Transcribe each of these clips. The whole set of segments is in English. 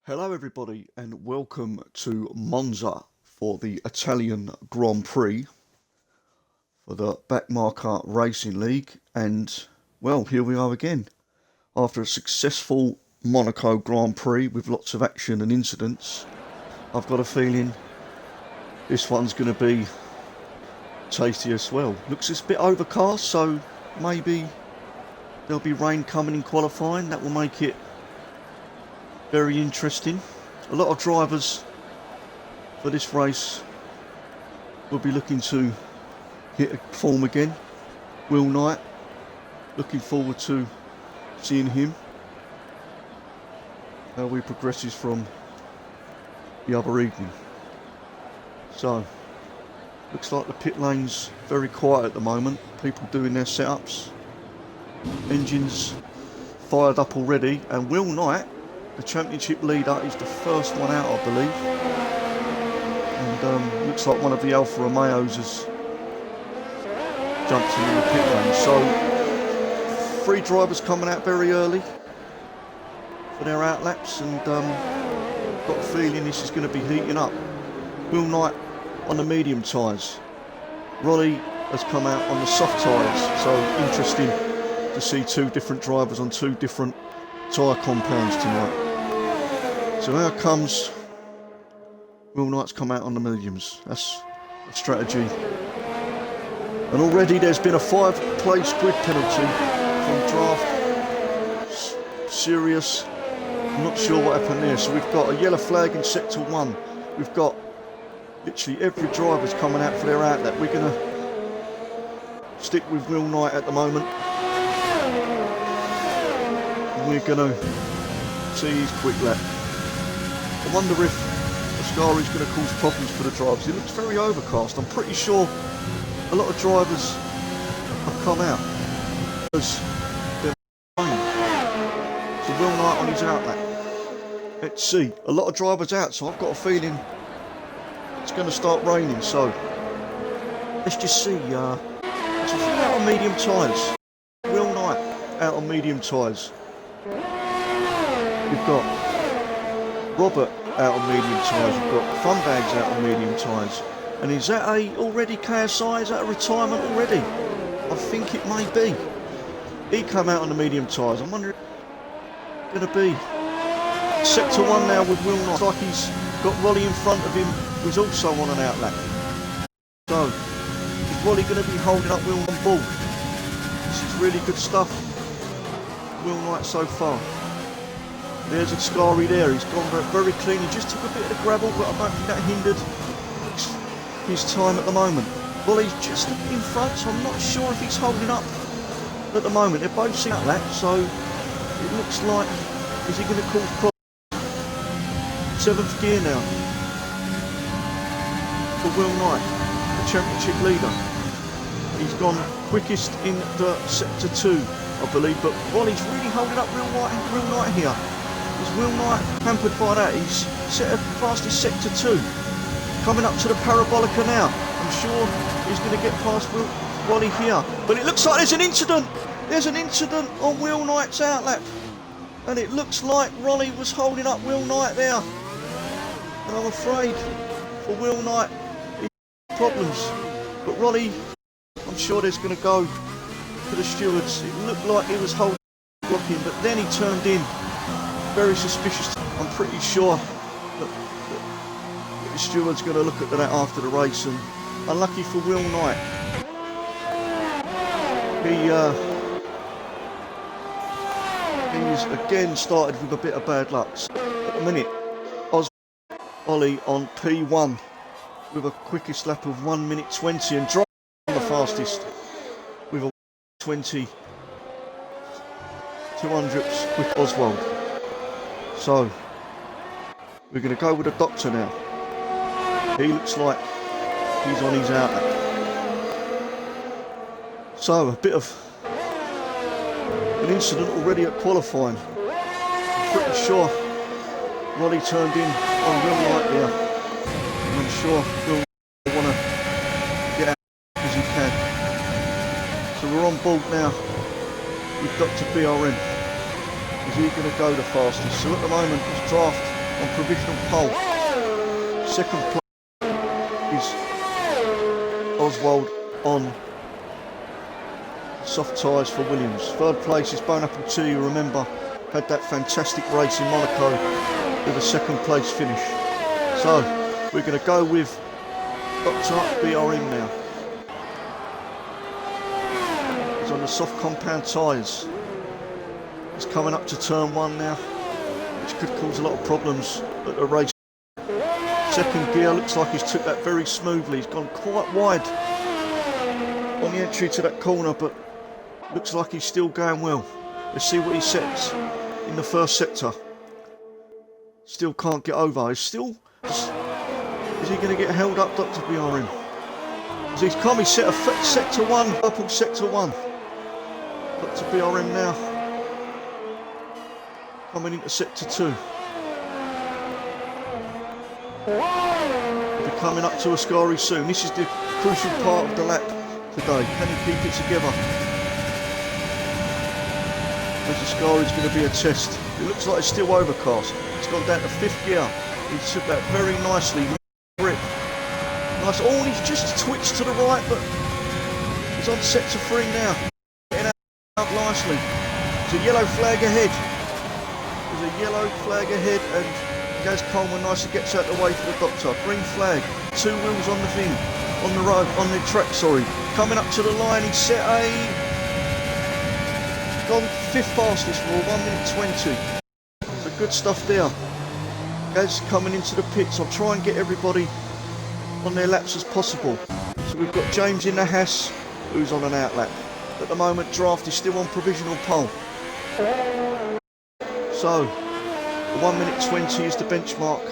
Hello everybody and welcome to Monza for the Italian Grand Prix for the Backmarker Racing League, and well, here we are again after a successful Monaco Grand Prix with lots of action and incidents. I've got a feeling this one's going to be tasty as well. Looks a bit overcast, so maybe there'll be rain coming in qualifying. That will make it very interesting. A lot of drivers for this race will be looking to hit a form again. Will Knight, looking forward to seeing him, how he progresses from the other evening. So, looks like the pit lane's very quiet at the moment. People doing their setups. Engines fired up already, and Will Knight, the championship leader, is the first one out, I believe. And looks like one of the Alfa Romeos has jumped in the pit lane. So, three drivers coming out very early for their out laps, and got a feeling this is going to be heating up. Will Knight on the medium tyres. Rolly has come out on the soft tyres, so interesting to see two different drivers on two different tyre compounds tonight. So out comes Will Knight's come out on the mediums. That's a strategy. And already there's been a 5-place grid penalty from draft. Serious. I'm not sure what happened there. So we've got a yellow flag in sector 1. We've got literally every driver's coming out for their outlet. We're going to stick with Will Knight at the moment. We're going to see his quick lap. I wonder if Ascari's going to cause problems for the drivers. It looks very overcast. I'm pretty sure a lot of drivers have come out because they're rain. So Will Knight on his outlet. Let's see. A lot of drivers out, so I've got a feeling it's going to start raining. So let's just see. It's out on medium tyres. Will Knight out on medium tyres. We've got Robert out on medium tyres. We've got Funbags out on medium tyres. And is that already KSI? Is that a retirement already? I think it may be. He come out on the medium tyres. I'm wondering if it's going to be sector 1 now with Will Knight. Looks like he's got Rolly in front of him, who's also on an outlap. So, is Rolly going to be holding up Will on board? This is really good stuff. Will Knight so far. There's Ascari there. He's gone very clean. He just took a bit of the gravel, but I don't think that hindered his time at the moment. Well, he's just in front, so I'm not sure if he's holding up at the moment. They're both seeing that, so it looks like, is he going to cause problems? 7th gear now for Will Knight, the championship leader. He's gone quickest in the sector 2, I believe, but Wally's really holding up Will Knight here. Is Will Knight hampered by that? He's set a fastest sector 2. Coming up to the Parabolica now. I'm sure he's going to get past Rolly here. But it looks like there's an incident. There's an incident on Will Knight's outlap. And it looks like Rolly was holding up Will Knight there. And I'm afraid for Will Knight, he's got problems. But Rolly, I'm sure there's going to go to the stewards. It looked like he was holding blocking, but then he turned in. Very suspicious. I'm pretty sure that the steward's going to look at that after the race, and unlucky for Will Knight. He's again started with a bit of bad luck. So at the minute, Ollie on P1 with a quickest lap of 1 minute 20 and driving the fastest with a 20 200ths with Oswald. So we're going to go with the doctor now. He looks like he's on his outlet. So a bit of an incident already at qualifying. I'm pretty sure Rolly turned in on Will Knight there. And I'm sure Will will want to get out as he can. So we're on board now with Dr. BRM. Is he going to go the fastest? So at the moment it's draft on provisional pole. Second place is Oswald on soft tyres for Williams. Third place is Bonaparte 2, you remember, had that fantastic race in Monaco with a second place finish. So, we're going to go with Dr. BRM now. He's on the soft compound tyres. He's coming up to turn 1 now, which could cause a lot of problems at the race. Second gear, looks like he's took that very smoothly. He's gone quite wide on the entry to that corner, but looks like he's still going well. Let's see what he sets in the first sector. Still can't get over. Is he going to get held up, Dr. BRM? As he's come, he set a sector 1, purple sector 1. Dr. BRM now coming into sector 2. We'll be coming up to Ascari soon. This is the crucial part of the lap today. Can he keep it together? As Ascari's going to be a test. It looks like it's still overcast. It's gone down to 5th gear. He took that very nicely. Grip. Nice. Oh, and he's just twitched to the right, but he's on sector 3 now. Getting out nicely. There's a yellow flag ahead. There's a yellow flag ahead, and Gaz Coleman nicely gets out the way for the doctor. Green flag, 2 wheels on the thing, on the road, on the track, sorry. Coming up to the line, he's set gone 5th fastest for 1 minute 20. So good stuff there. Gaz coming into the pits. I'll try and get everybody on their laps as possible. So we've got James in the Haas, who's on an outlap. At the moment, Draft is still on provisional pole. So, 1 minute 20 is the benchmark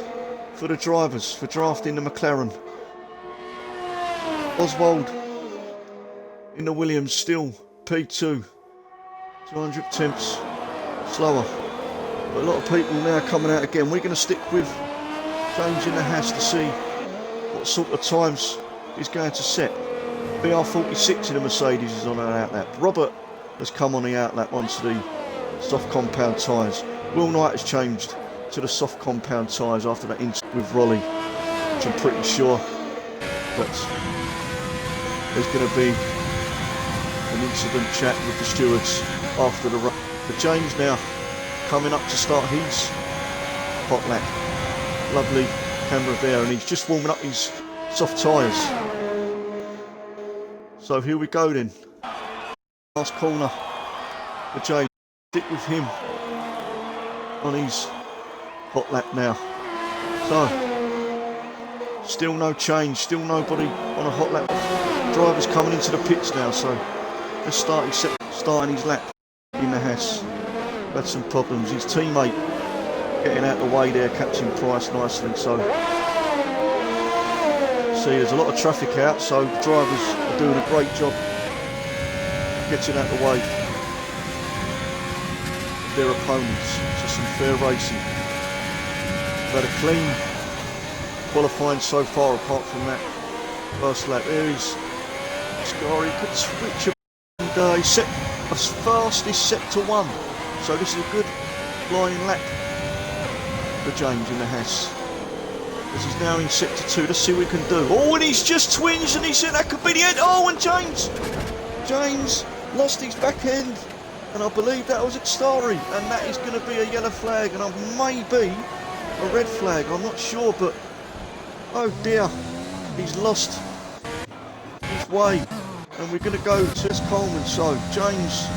for the drivers, for drafting the McLaren. Oswald in the Williams, still P2, 200 tenths slower. But a lot of people now coming out again. We're going to stick with James in the Haas to see what sort of times he's going to set. BR46 in the Mercedes is on an outlap. Robert has come on the outlap onto the soft compound tyres. Will Knight has changed to the soft compound tyres after that incident with Rolly, which I'm pretty sure that there's going to be an incident chat with the stewards after the run. But James now coming up to start his hot lap. Lovely camera there, and he's just warming up his soft tyres. So here we go then. Last corner for James. Stick with him on his hot lap now. So, still no change, still nobody on a hot lap. Driver's coming into the pits now, so let's starting his lap in the Haas. Had some problems. His teammate getting out the way there, catching Price nicely. So, see, there's a lot of traffic out, so the drivers are doing a great job getting out the way of their opponents. So some fair racing. But a clean qualifying so far, apart from that first lap. There he's Ascari, could switch and he's set as fast as sector 1. So this is a good flying lap for James in the Haas. As he's now in sector 2, let's see what he can do. Oh, and he's just twinged, and he said that could be the end. Oh, and James lost his back end, and I believe that was Ascari, and that is going to be a yellow flag, and maybe a red flag, I'm not sure, but oh dear, he's lost his way, and we're going to go to Gaz Coleman. So James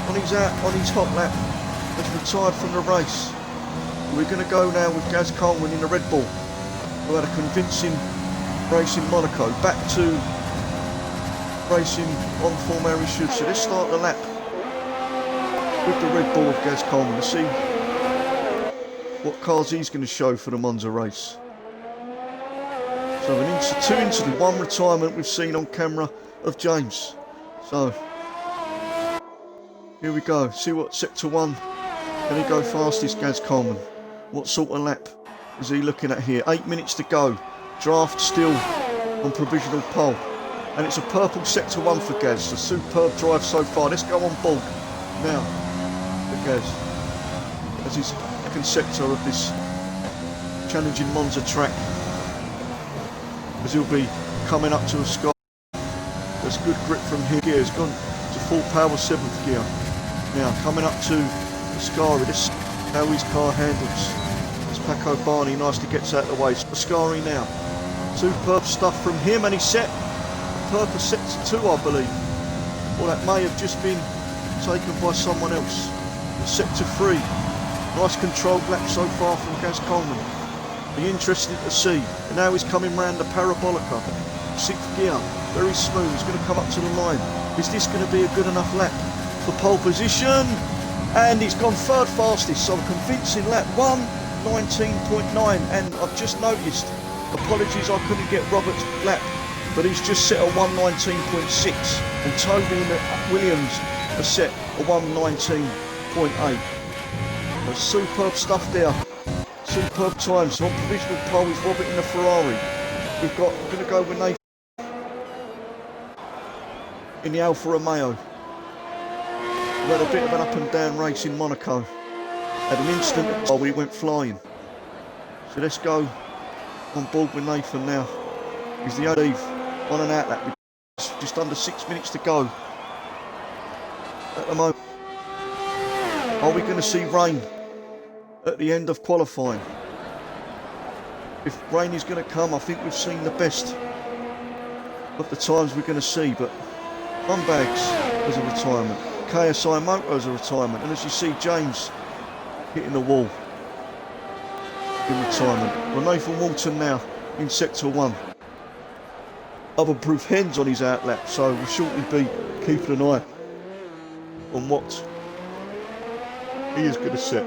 on his hot lap has retired from the race. We're going to go now with Gaz Coleman in the Red Bull, who had a convincing race in Monaco, back to racing on form how he should. So let's start the lap with the Red Bull of Gaz Coleman to see what cars he's going to show for the Monza race. So two incidents, 1 retirement we've seen on camera of James. So here we go, see what sector 1, can he go fastest, Gaz Coleman? What sort of lap is he looking at here? 8 minutes to go, Draft still on provisional pole, and it's a purple sector 1 for Gaz. A superb drive so far. Let's go on board now for Gaz as he's second sector of this challenging Monza track, as he'll be coming up to a sky. There's good grip from here. He's gone to full power 7th gear. Now coming up to Ascari, this is how his car handles. As Paco Barney nicely gets out of the way. Ascari now. Superb stuff from him, and he's set. Purple sector 2, I believe. Or that may have just been taken by someone else. Sector 3. Nice controlled lap so far from Gaz Coleman. Be interesting to see. And now he's coming round the Parabolica. 6th gear. Very smooth. He's going to come up to the line. Is this going to be a good enough lap for pole position? And he's gone third fastest. So a convincing lap. 1:19.9. And I've just noticed, apologies I couldn't get Robert's lap, but he's just set a 1:19.6. And Toby and Williams are set a 1:19.8. Superb stuff there. Superb times. So on provisional pole is Robert in the Ferrari. We're going to go with Nathan in the Alfa Romeo. We had a bit of an up and down race in Monaco. At an instant, we went flying. So let's go on board with Nathan now. He's the only on and out lap. Just under 6 minutes to go at the moment. Are we going to see rain at the end of qualifying? If rain is going to come, I think we've seen the best of the times we're going to see. But Funbags as a retirement, KSI Motor as a retirement, and as you see, James hitting the wall in retirement. Well, Nathan Walton now in sector 1. Oven-proof hens on his outlap, so we'll shortly be keeping an eye on what he is going to set.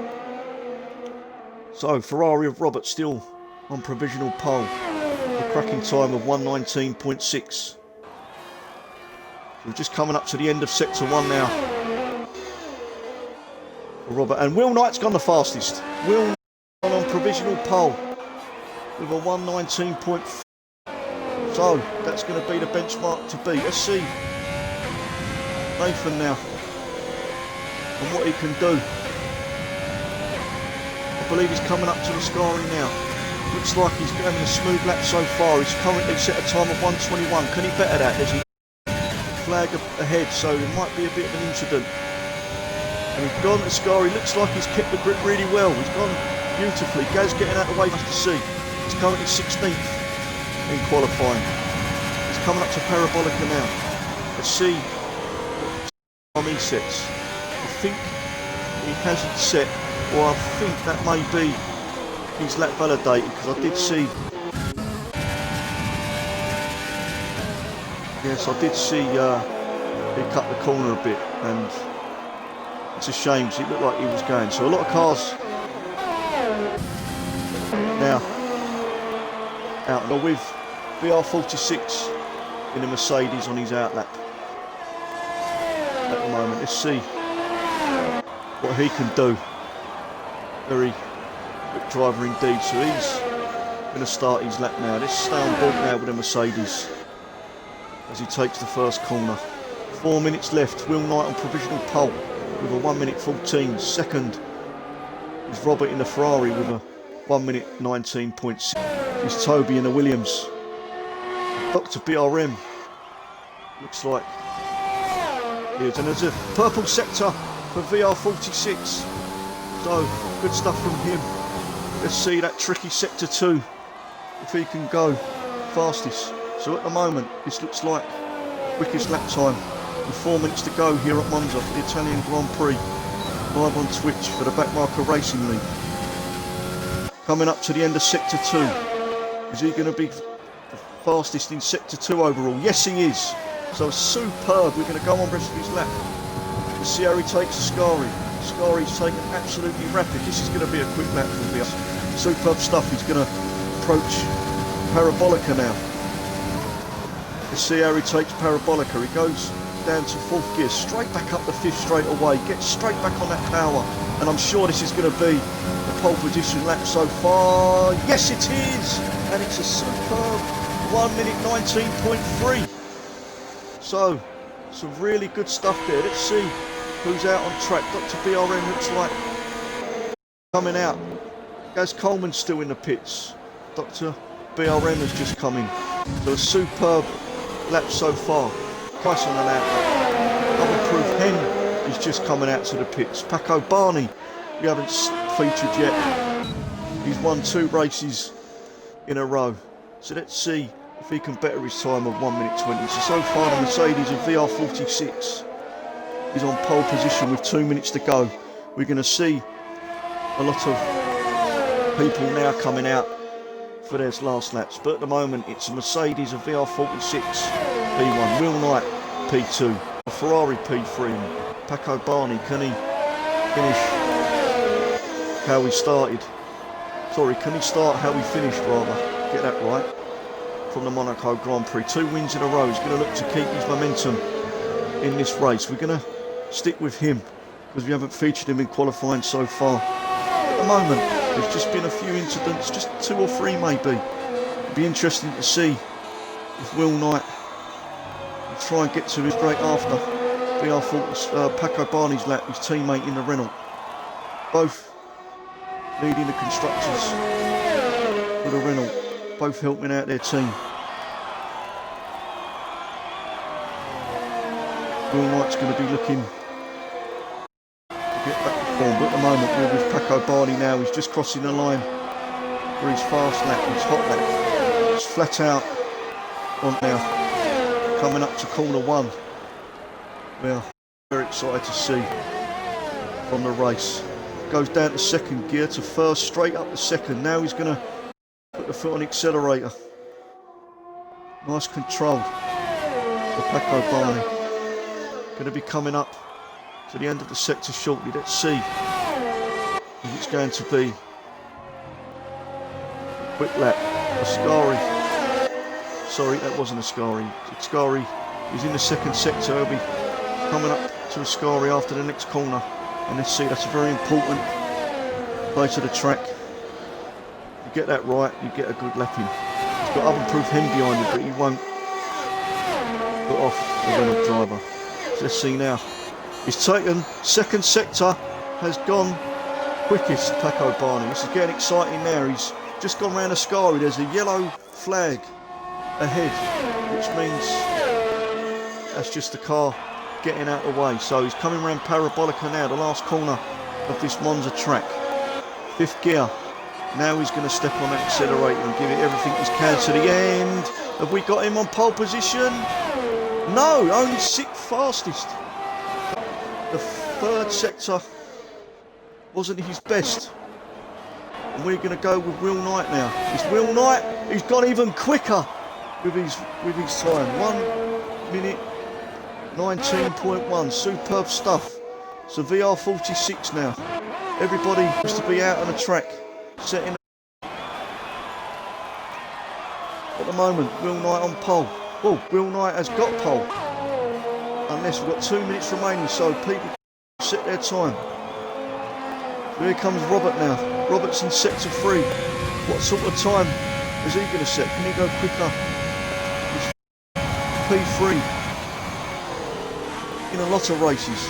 So Ferrari of Robert still on provisional pole, a cracking time of 1:19.6. We're just coming up to the end of sector 1 now for Robert, and Will Knight's gone the fastest. Will Knight on provisional pole with a 1:19.4. So that's going to be the benchmark to beat. Let's see Nathan now and what he can do. I believe he's coming up to Ascari now. Looks like he's having a smooth lap so far. He's currently set a time of 1:21. Can he better that? There's a flag ahead, so it might be a bit of an incident. And he's gone. Ascari looks like he's kept the grip really well. He's gone beautifully. Gaz getting out of the way for us to see. He's currently 16th in qualifying. He's coming up to Parabolica now. Let's see what time he sets. I think he hasn't set, or I think that may be his lap validated, because I did see. Yes, I did see he cut the corner a bit, and it's a shame because it looked like he was going. So a lot of cars now out with BR46 in a Mercedes on his outlap at the moment. Let's see what he can do. Very good driver indeed. So he's going to start his lap now. Let's stay on board now with the Mercedes as he takes the first corner. 4 minutes left. Will Knight on provisional pole with a 1:14. Second is Robert in the Ferrari with a 1:19.6. Is Toby in the Williams. Dr. BRM looks like he is. And there's a purple sector for VR46. So good stuff from him. Let's see that tricky sector 2 if he can go fastest. So at the moment this looks like quickest lap time with 4 minutes to go here at Monza for the Italian Grand Prix, live on Twitch for the Backmarker Racing League. Coming up to the end of sector 2. Is he going to be the fastest in sector 2 overall? Yes, he is. So superb. We're going to go on the rest of his lap. Let's see how he takes Ascari. Ascari's taken absolutely rapid. This is going to be a quick lap from here. Superb stuff. He's going to approach Parabolica now. Let's see how he takes Parabolica. He goes down to 4th gear, straight back up the 5th straight away, gets straight back on that power, and I'm sure this is going to be the pole position lap so far. Yes, it is, and it's a superb 1:19.3. So some really good stuff there. Let's see who's out on track. Dr. BRM looks like coming out. Gaz Coleman's still in the pits. Dr. BRM has just come in. So a superb lap so far. Price on an outlet. Double Proof Hen is just coming out to the pits. Paco Barney, we haven't featured yet. He's won 2 races in a row. So let's see if he can better his time of 1 minute 20. So far the Mercedes of VR46 is on pole position with 2 minutes to go. We're going to see a lot of people now coming out for their last laps, but at the moment it's a Mercedes, a VR46 P1, Will Knight P2, a Ferrari P3, and Paco Barney, can he finish how he started? Sorry, can he start how he finished rather? Get that right. From the Monaco Grand Prix, 2 wins in a row. He's going to look to keep his momentum in this race. We're going to stick with him because we haven't featured him in qualifying so far. At the moment, there's just been a few incidents, just 2 or 3 maybe. It'd be interesting to see if Will Knight will try and get to his straight after Paco Barney's lap, his teammate in the Renault. Both leading the constructors for the Renault, both helping out their team. Will Knight's going to be looking get back to form, but at the moment we're with Paco Barney now. He's just crossing the line for his fast lap, his hot lap. It's flat out on now, coming up to corner 1. We are very excited to see from the race. Goes down to second gear to first, straight up to second. Now he's going to put the foot on the accelerator. Nice control for Paco Barney. Going to be coming up to the end of the sector shortly. Let's see if it's going to be a quick lap. Ascari, sorry, that wasn't Ascari. Ascari is in the second sector. He'll be coming up to Ascari after the next corner. And let's see, that's a very important place of the track. If you get that right, you get a good lapping. He's got Oven Proof Hen behind him, but he won't put off the Renault driver. So let's see now. He's taken second sector, has gone quickest, Paco Barney. This is getting exciting now. He's just gone round Ascari. There's a yellow flag ahead, which means that's just the car getting out of the way. So he's coming around Parabolica now, the last corner of this Monza track. 5th gear. Now he's going to step on that accelerator and give it everything he can to the end. Have we got him on pole position? No, only 6th fastest. The 3rd sector wasn't his best. And we're going to go with Will Knight now. It's Will Knight. He's gone even quicker with his time. 1 minute 19.1. Superb stuff. So VR46 now. Everybody has to be out on the track, setting. At the moment, Will Knight on pole. Oh, Will Knight has got pole. Unless we've got 2 minutes remaining, so people set their time. Here comes Robert now. Robert's in sector 3. What sort of time is he going to set? Can he go quicker? P3 in a lot of races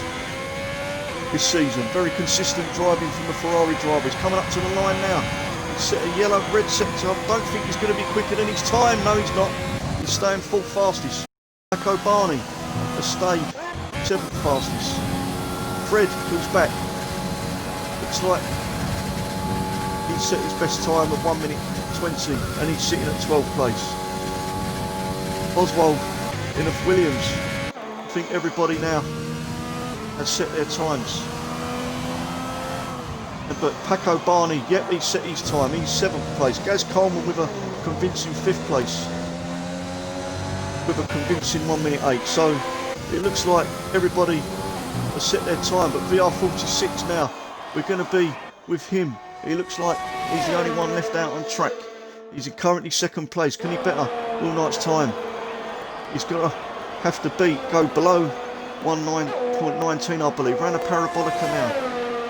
this season. Very consistent driving from the Ferrari driver. He's coming up to the line now. He's set a yellow red sector. I don't think he's going to be quicker than his time. No, he's not. He's staying full fastest. Paco Barney has stayed 7th fastest. Fred pulls back. Looks like he's set his best time of 1 minute 20 and he's sitting at 12th place. Oswald in a Williams. I think everybody now has set their times. But Paco Barney, yep, he's set his time. He's 7th place. Gaz Coleman with a convincing 5th place. With a convincing 1 minute 8. So it looks like everybody has set their time. But VR46 now, we're going to be with him. He looks like he's the only one left out on track. He's currently 2nd place. Can he better Will Knight's time? He's going to have to go below 19.19, I believe. Round a Parabolica now.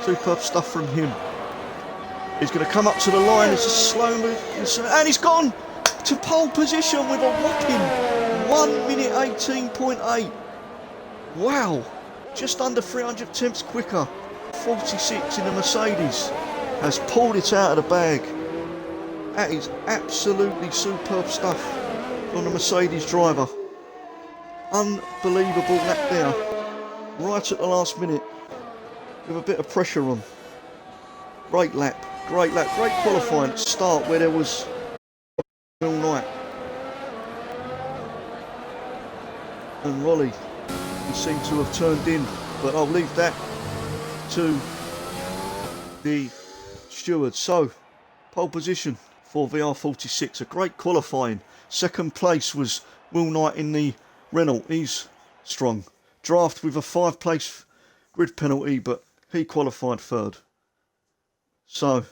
Superb stuff from him. He's going to come up to the line. It's a slow move. And he's gone to pole position with a whopping 1 minute 18.8. Wow. Just under 300 tenths quicker. 46 in the Mercedes. has pulled it out of the bag. That is absolutely superb stuff from the Mercedes driver. Unbelievable lap there, right at the last minute, with a bit of pressure on. Great lap, great qualifying at start where there was all night. And Rolly seemed to have turned in, but I'll leave that to the stewards. So, pole position for VR46, a great qualifying. Second place was Will Knight in the Renault, he's strong. Draft with a 5-place grid penalty, but he qualified third. So,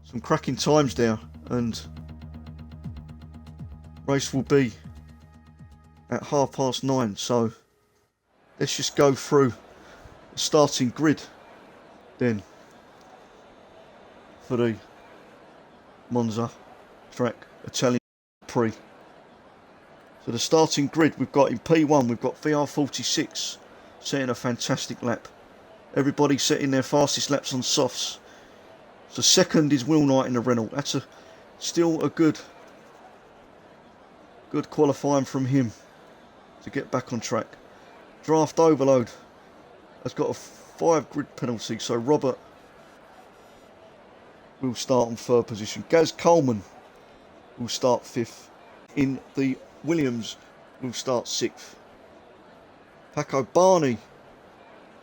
some cracking times there, and race will be at 9:30. So, let's just go through the starting grid then for the Monza track Italian Prix. So the starting grid we've got in P1, we've got VR46 setting a fantastic lap. Everybody setting their fastest laps on softs. So second is Will Knight in the Renault. That's still a good qualifying from him to get back on track. Draft Overload has got a 5 grid penalty, so Robert will start on third position. Gaz Coleman will start 5th. In the Williams will start 6th. Paco Barney,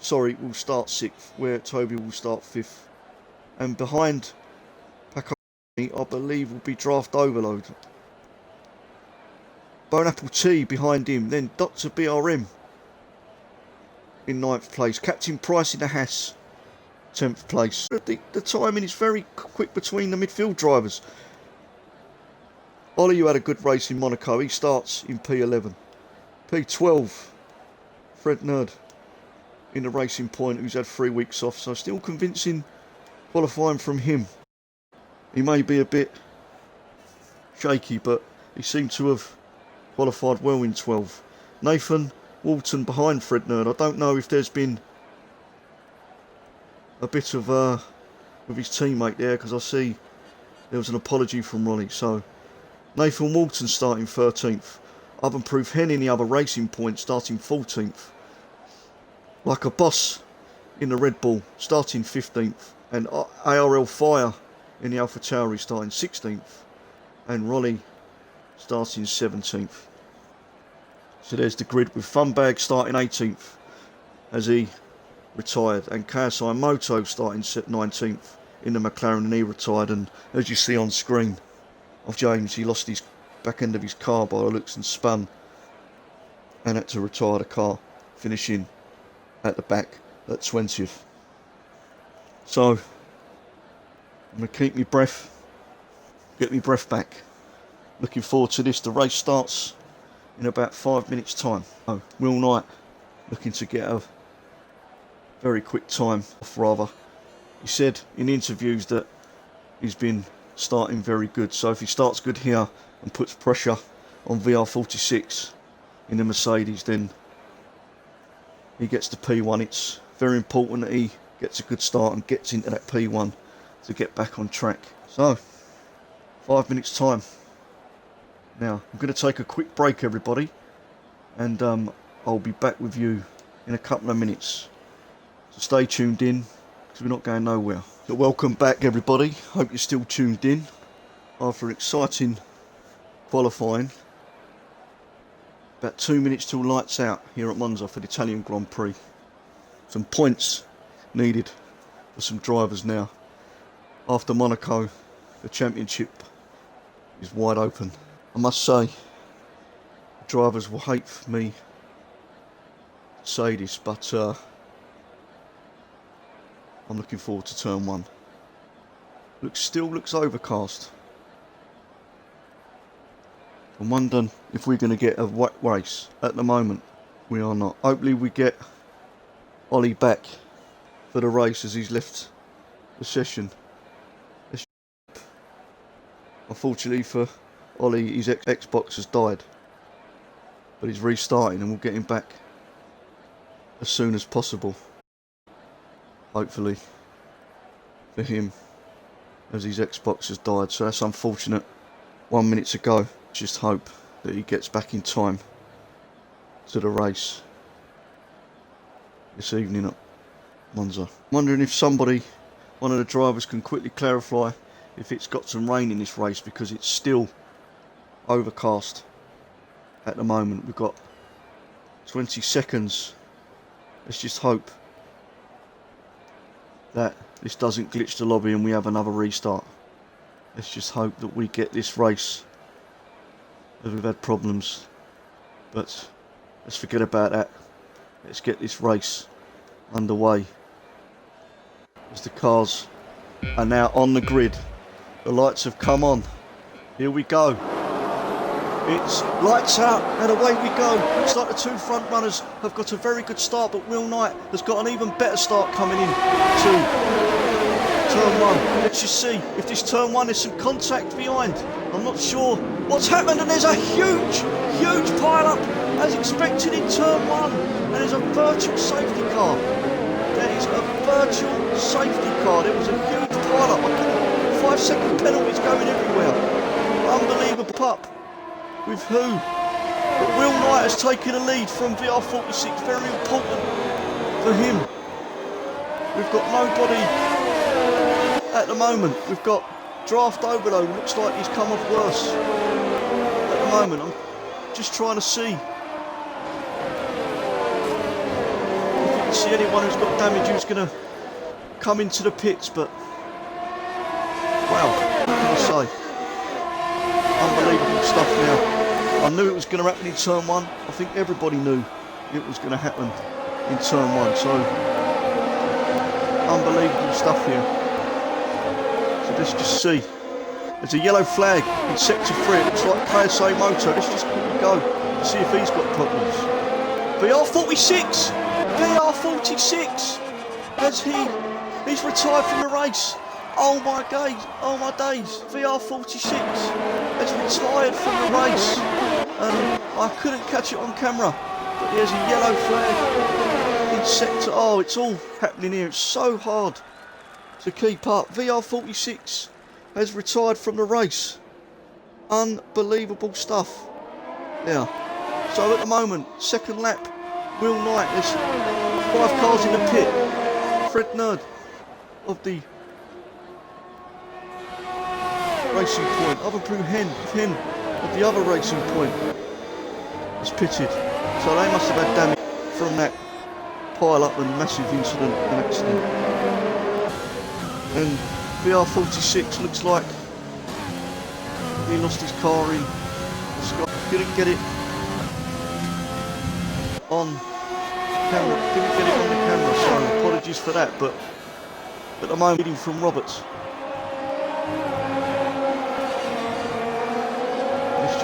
will start 6th, where Toby will start 5th. And behind Paco Barney, I believe, will be Draft Overload. Bone Apple T behind him, then Dr. BRM in 9th place. Captain Price in the Haas, 10th place. The timing is very quick between the midfield drivers. Ollie, who had a good race in Monaco, he starts in P11. P12, Fred Nerd in the Racing Point, who's had 3 weeks off, so still convincing qualifying from him. He may be a bit shaky, but he seemed to have qualified well in 12. Nathan Walton behind Fred Nerd. I don't know if there's been a bit of with his teammate there, because I see there was an apology from Ronnie. So Nathan Walton starting 13th. Oven Proof Hen in the other Racing Point starting 14th. Like a Boss in the Red Bull starting 15th. And ARL Fire in the Alpha Tauri starting 16th. And Rolly starting 17th. So there's the grid with Funbag starting 18th as he retired, and Kasai Moto starting 19th in the McLaren, and he retired. And as you see on screen of James, he lost his back end of his car by the looks and spun and had to retire the car, finishing at the back at 20th. So I'm going to keep my breath, get my breath back. Looking forward to this. The race starts in about 5 minutes time. Oh, Will Knight looking to get a very quick time off rather. He said in interviews that he's been starting very good. So if he starts good here and puts pressure on VR46 in the Mercedes, then he gets to P1. It's very important that he gets a good start and gets into that P1 to get back on track. So 5 minutes time. Now, I'm going to take a quick break, everybody, and I'll be back with you in a couple of minutes. So stay tuned in, because we're not going nowhere. So welcome back, everybody. Hope you're still tuned in after an exciting qualifying. About 2 minutes till lights out here at Monza for the Italian Grand Prix. Some points needed for some drivers now. After Monaco, the championship is wide open. I must say, drivers will hate me to say this, but I'm looking forward to turn 1. Still looks overcast. I'm wondering if we're going to get a wet race. At the moment, we are not. Hopefully we get Ollie back for the race as he's left the session. Unfortunately for Ollie, his Xbox has died, but he's restarting and we'll get him back as soon as possible, hopefully. for him as his Xbox has died, so that's unfortunate. 1 minute to go. Just hope that he gets back in time to the race this evening at Monza. I'm wondering if one of the drivers can quickly clarify if it's got some rain in this race, because it's still overcast at the moment. We've got 20 seconds. Let's just hope that this doesn't glitch the lobby and we have another restart. Let's just hope that we get this race, as we've had problems. But let's forget about that. Let's get this race underway as the cars are now on the grid. The lights have come on. Here we go. It's lights out and away we go. Looks like the two front runners have got a very good start, but Will Knight has got an even better start coming in to turn one. Let's just see if this turn one is some contact behind. I'm not sure what's happened, and there's a huge pile-up as expected in turn one, and there's a virtual safety car. There is a virtual safety car. There was a huge pile-up. 5-second penalties going everywhere. Unbelievable pup. With who? But Will Knight has taken a lead from VR46. Very important for him. We've got nobody at the moment. We've got Draft Overload. Looks like he's come off worse at the moment. I'm just trying to see if we can see anyone who's got damage who's going to come into the pits. But wow, what can I say? Unbelievable stuff now. I knew it was going to happen in turn one. I think everybody knew it was going to happen in turn one. So, unbelievable stuff here. So let's just see. There's a yellow flag in sector 3. It looks like KSA Moto. Let's just quickly go and see if he's got problems. VR46! VR46! He's retired from the race. Oh my days, VR46 has retired from the race, and I couldn't catch it on camera, but there's a yellow flag in sector. Oh, it's all happening here. It's so hard to keep up. VR46 has retired from the race. Unbelievable stuff. Yeah. So at the moment, second lap, Will Knight. There's 5 cars in the pit. Fred Nerd of the Racing Point, other Brew Hen of the other Racing Point has pitted, so they must have had damage from that pile-up and massive incident and accident. And VR46 looks like he lost his car in the sky. Couldn't get it on camera, so apologies for that. But at the moment, reading from Roberts.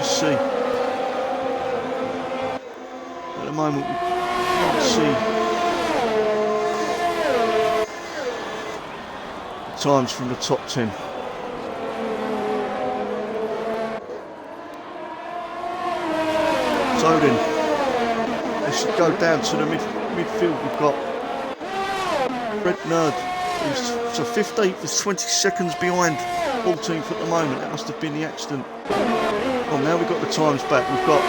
See, at the moment we can't see the times from the top 10. So then they should go down to the midfield. We've got Fred Nerd, who's so 15th is 20 seconds behind 14th at the moment. That must have been the accident. Well, now we've got the times back. We've got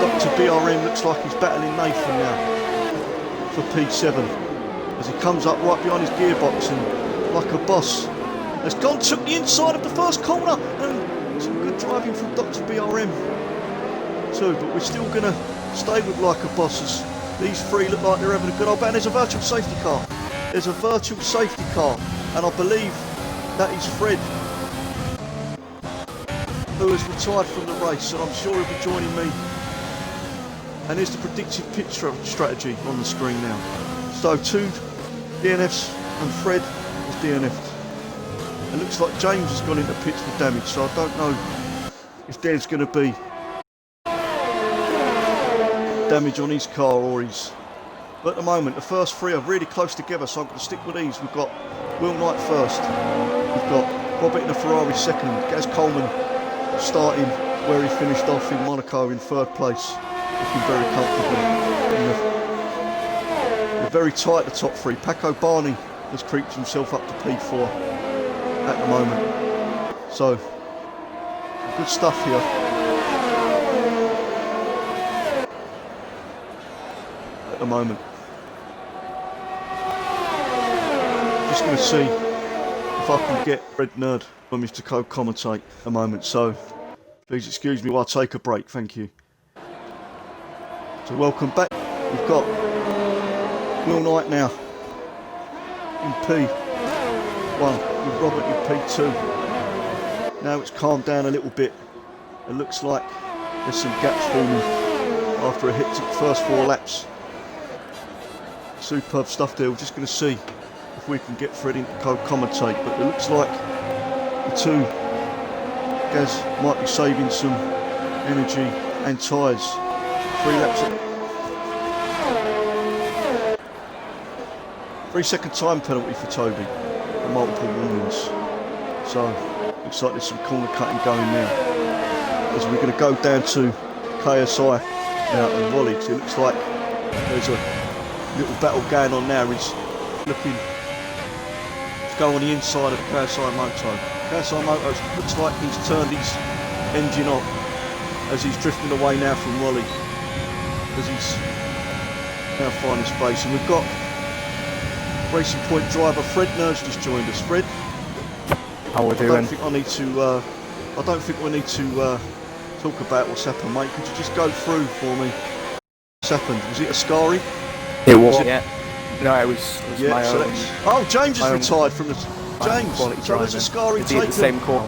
Dr. BRM, looks like he's battling Nathan now for P7 as he comes up right behind his gearbox and like a boss has gone, took the inside of the first corner, and some good driving from Dr. BRM too. But we're still going to stay with like a boss as these three look like they're having a good old battle. There's a virtual safety car. There's a virtual safety car, and I believe that is Fred, who has retired from the race, and I'm sure he'll be joining me. And here's the predictive pit strategy on the screen now. So 2 DNFs and Fred is DNF'd. It looks like James has gone into pits for damage, so I don't know if there's going to be damage on his car or his. But at the moment, the first 3 are really close together, so I'm going to stick with these. We've got Will Knight first. We've got Robert in the Ferrari second. Gaz Coleman starting where he finished off in Monaco in 3rd place, looking very comfortable. They're very tight, the top 3. Paco Barney has creeped himself up to P4. at the moment. So, good stuff here. At the moment. Just going to see if I can get Red Nerd for me to co-commentate a moment. So, please excuse me while I take a break. Thank you. So, welcome back. We've got Will Knight now in P1 with Robert in P2. Now it's calmed down a little bit. It looks like there's some gaps forming after a hectic first 4 laps. Superb stuff there. We're just going to see if we can get Fred in to co-commentate, but it looks like the two guys might be saving some energy and tyres. 3 laps. 3-second time penalty for Toby for multiple warnings. So looks like there's some corner cutting going now. As we're going to go down to KSI now and Wally. So it looks like there's a little battle going on now. He's looking to go on the inside of KSI Moto. KSI Moto looks like he's turned his engine on as he's drifting away now from Wally. As he's now finding space. And we've got Racing Point driver Fred Nerd's just joined us. Fred, how we doing? I don't think we need to talk about what's happened, mate. Could you just go through for me what's happened? Was it a Ascari? It was. Yeah. No, it was my so own. Oh, James has retired from the James. So there's a Ascari taken. The same call.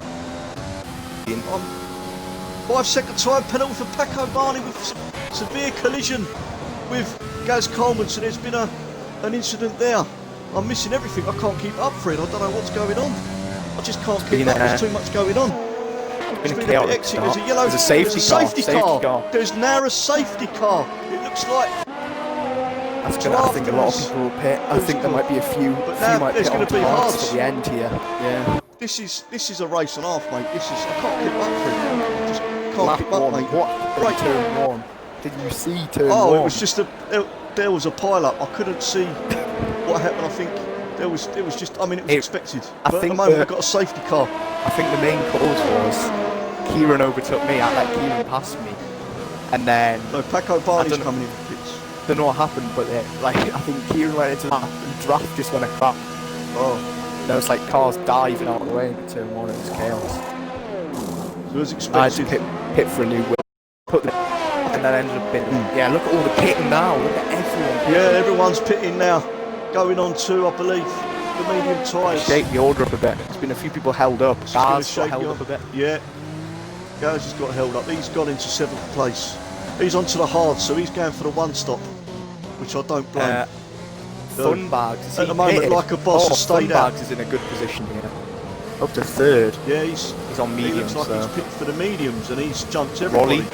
5-second time penalty for Paco Barney with severe collision with Gaz Coleman. So there's been an incident there. I'm missing everything. I can't keep up, Fred. I don't know what's going on. I just can't keep up. There's too much going on. It's been a chaotic start. There's a yellow. There's a safety car. There's now a safety car. It looks like. I think a lot of people will pit. I think there might be a few might pit on tards at the end here. Yeah. This is a race and a half, mate. I can't keep up, Fred. I just can't keep up, mate. What? Right. Turn 1. Did you see turn 1? Oh, it was just there was a pile-up. I couldn't see what happened. I think it was just. I mean, it was expected. But at the moment, we've got a safety car. I think the main cause was Kieran overtook me. I let Kieran pass me, and then no, Paco Barney's coming in the pits. Don't know what happened, but I think Kieran went into that and draft just went a crap. Oh, there was like cars diving out of the way into turn 1. It was chaos. So as expected, I had to pit for a new wheel. And then ended up pitting. Yeah, look at all the pitting now. Look at everyone. Yeah, everyone's pitting now. Going on to, I believe, the medium tyres. Shake the order up a bit. There's been a few people held up. Gaz got held up a bit. Yeah, Gaz has got held up. He's gone into 7th place. He's onto the hard, so he's going for the 1 stop, which I don't blame. Funbags at the moment, like a boss, has stayed out. Funbags is in a good position here. Up to 3rd. Yeah, he's on mediums. He looks like he's picked for the mediums, and he's jumped everybody. Rolly.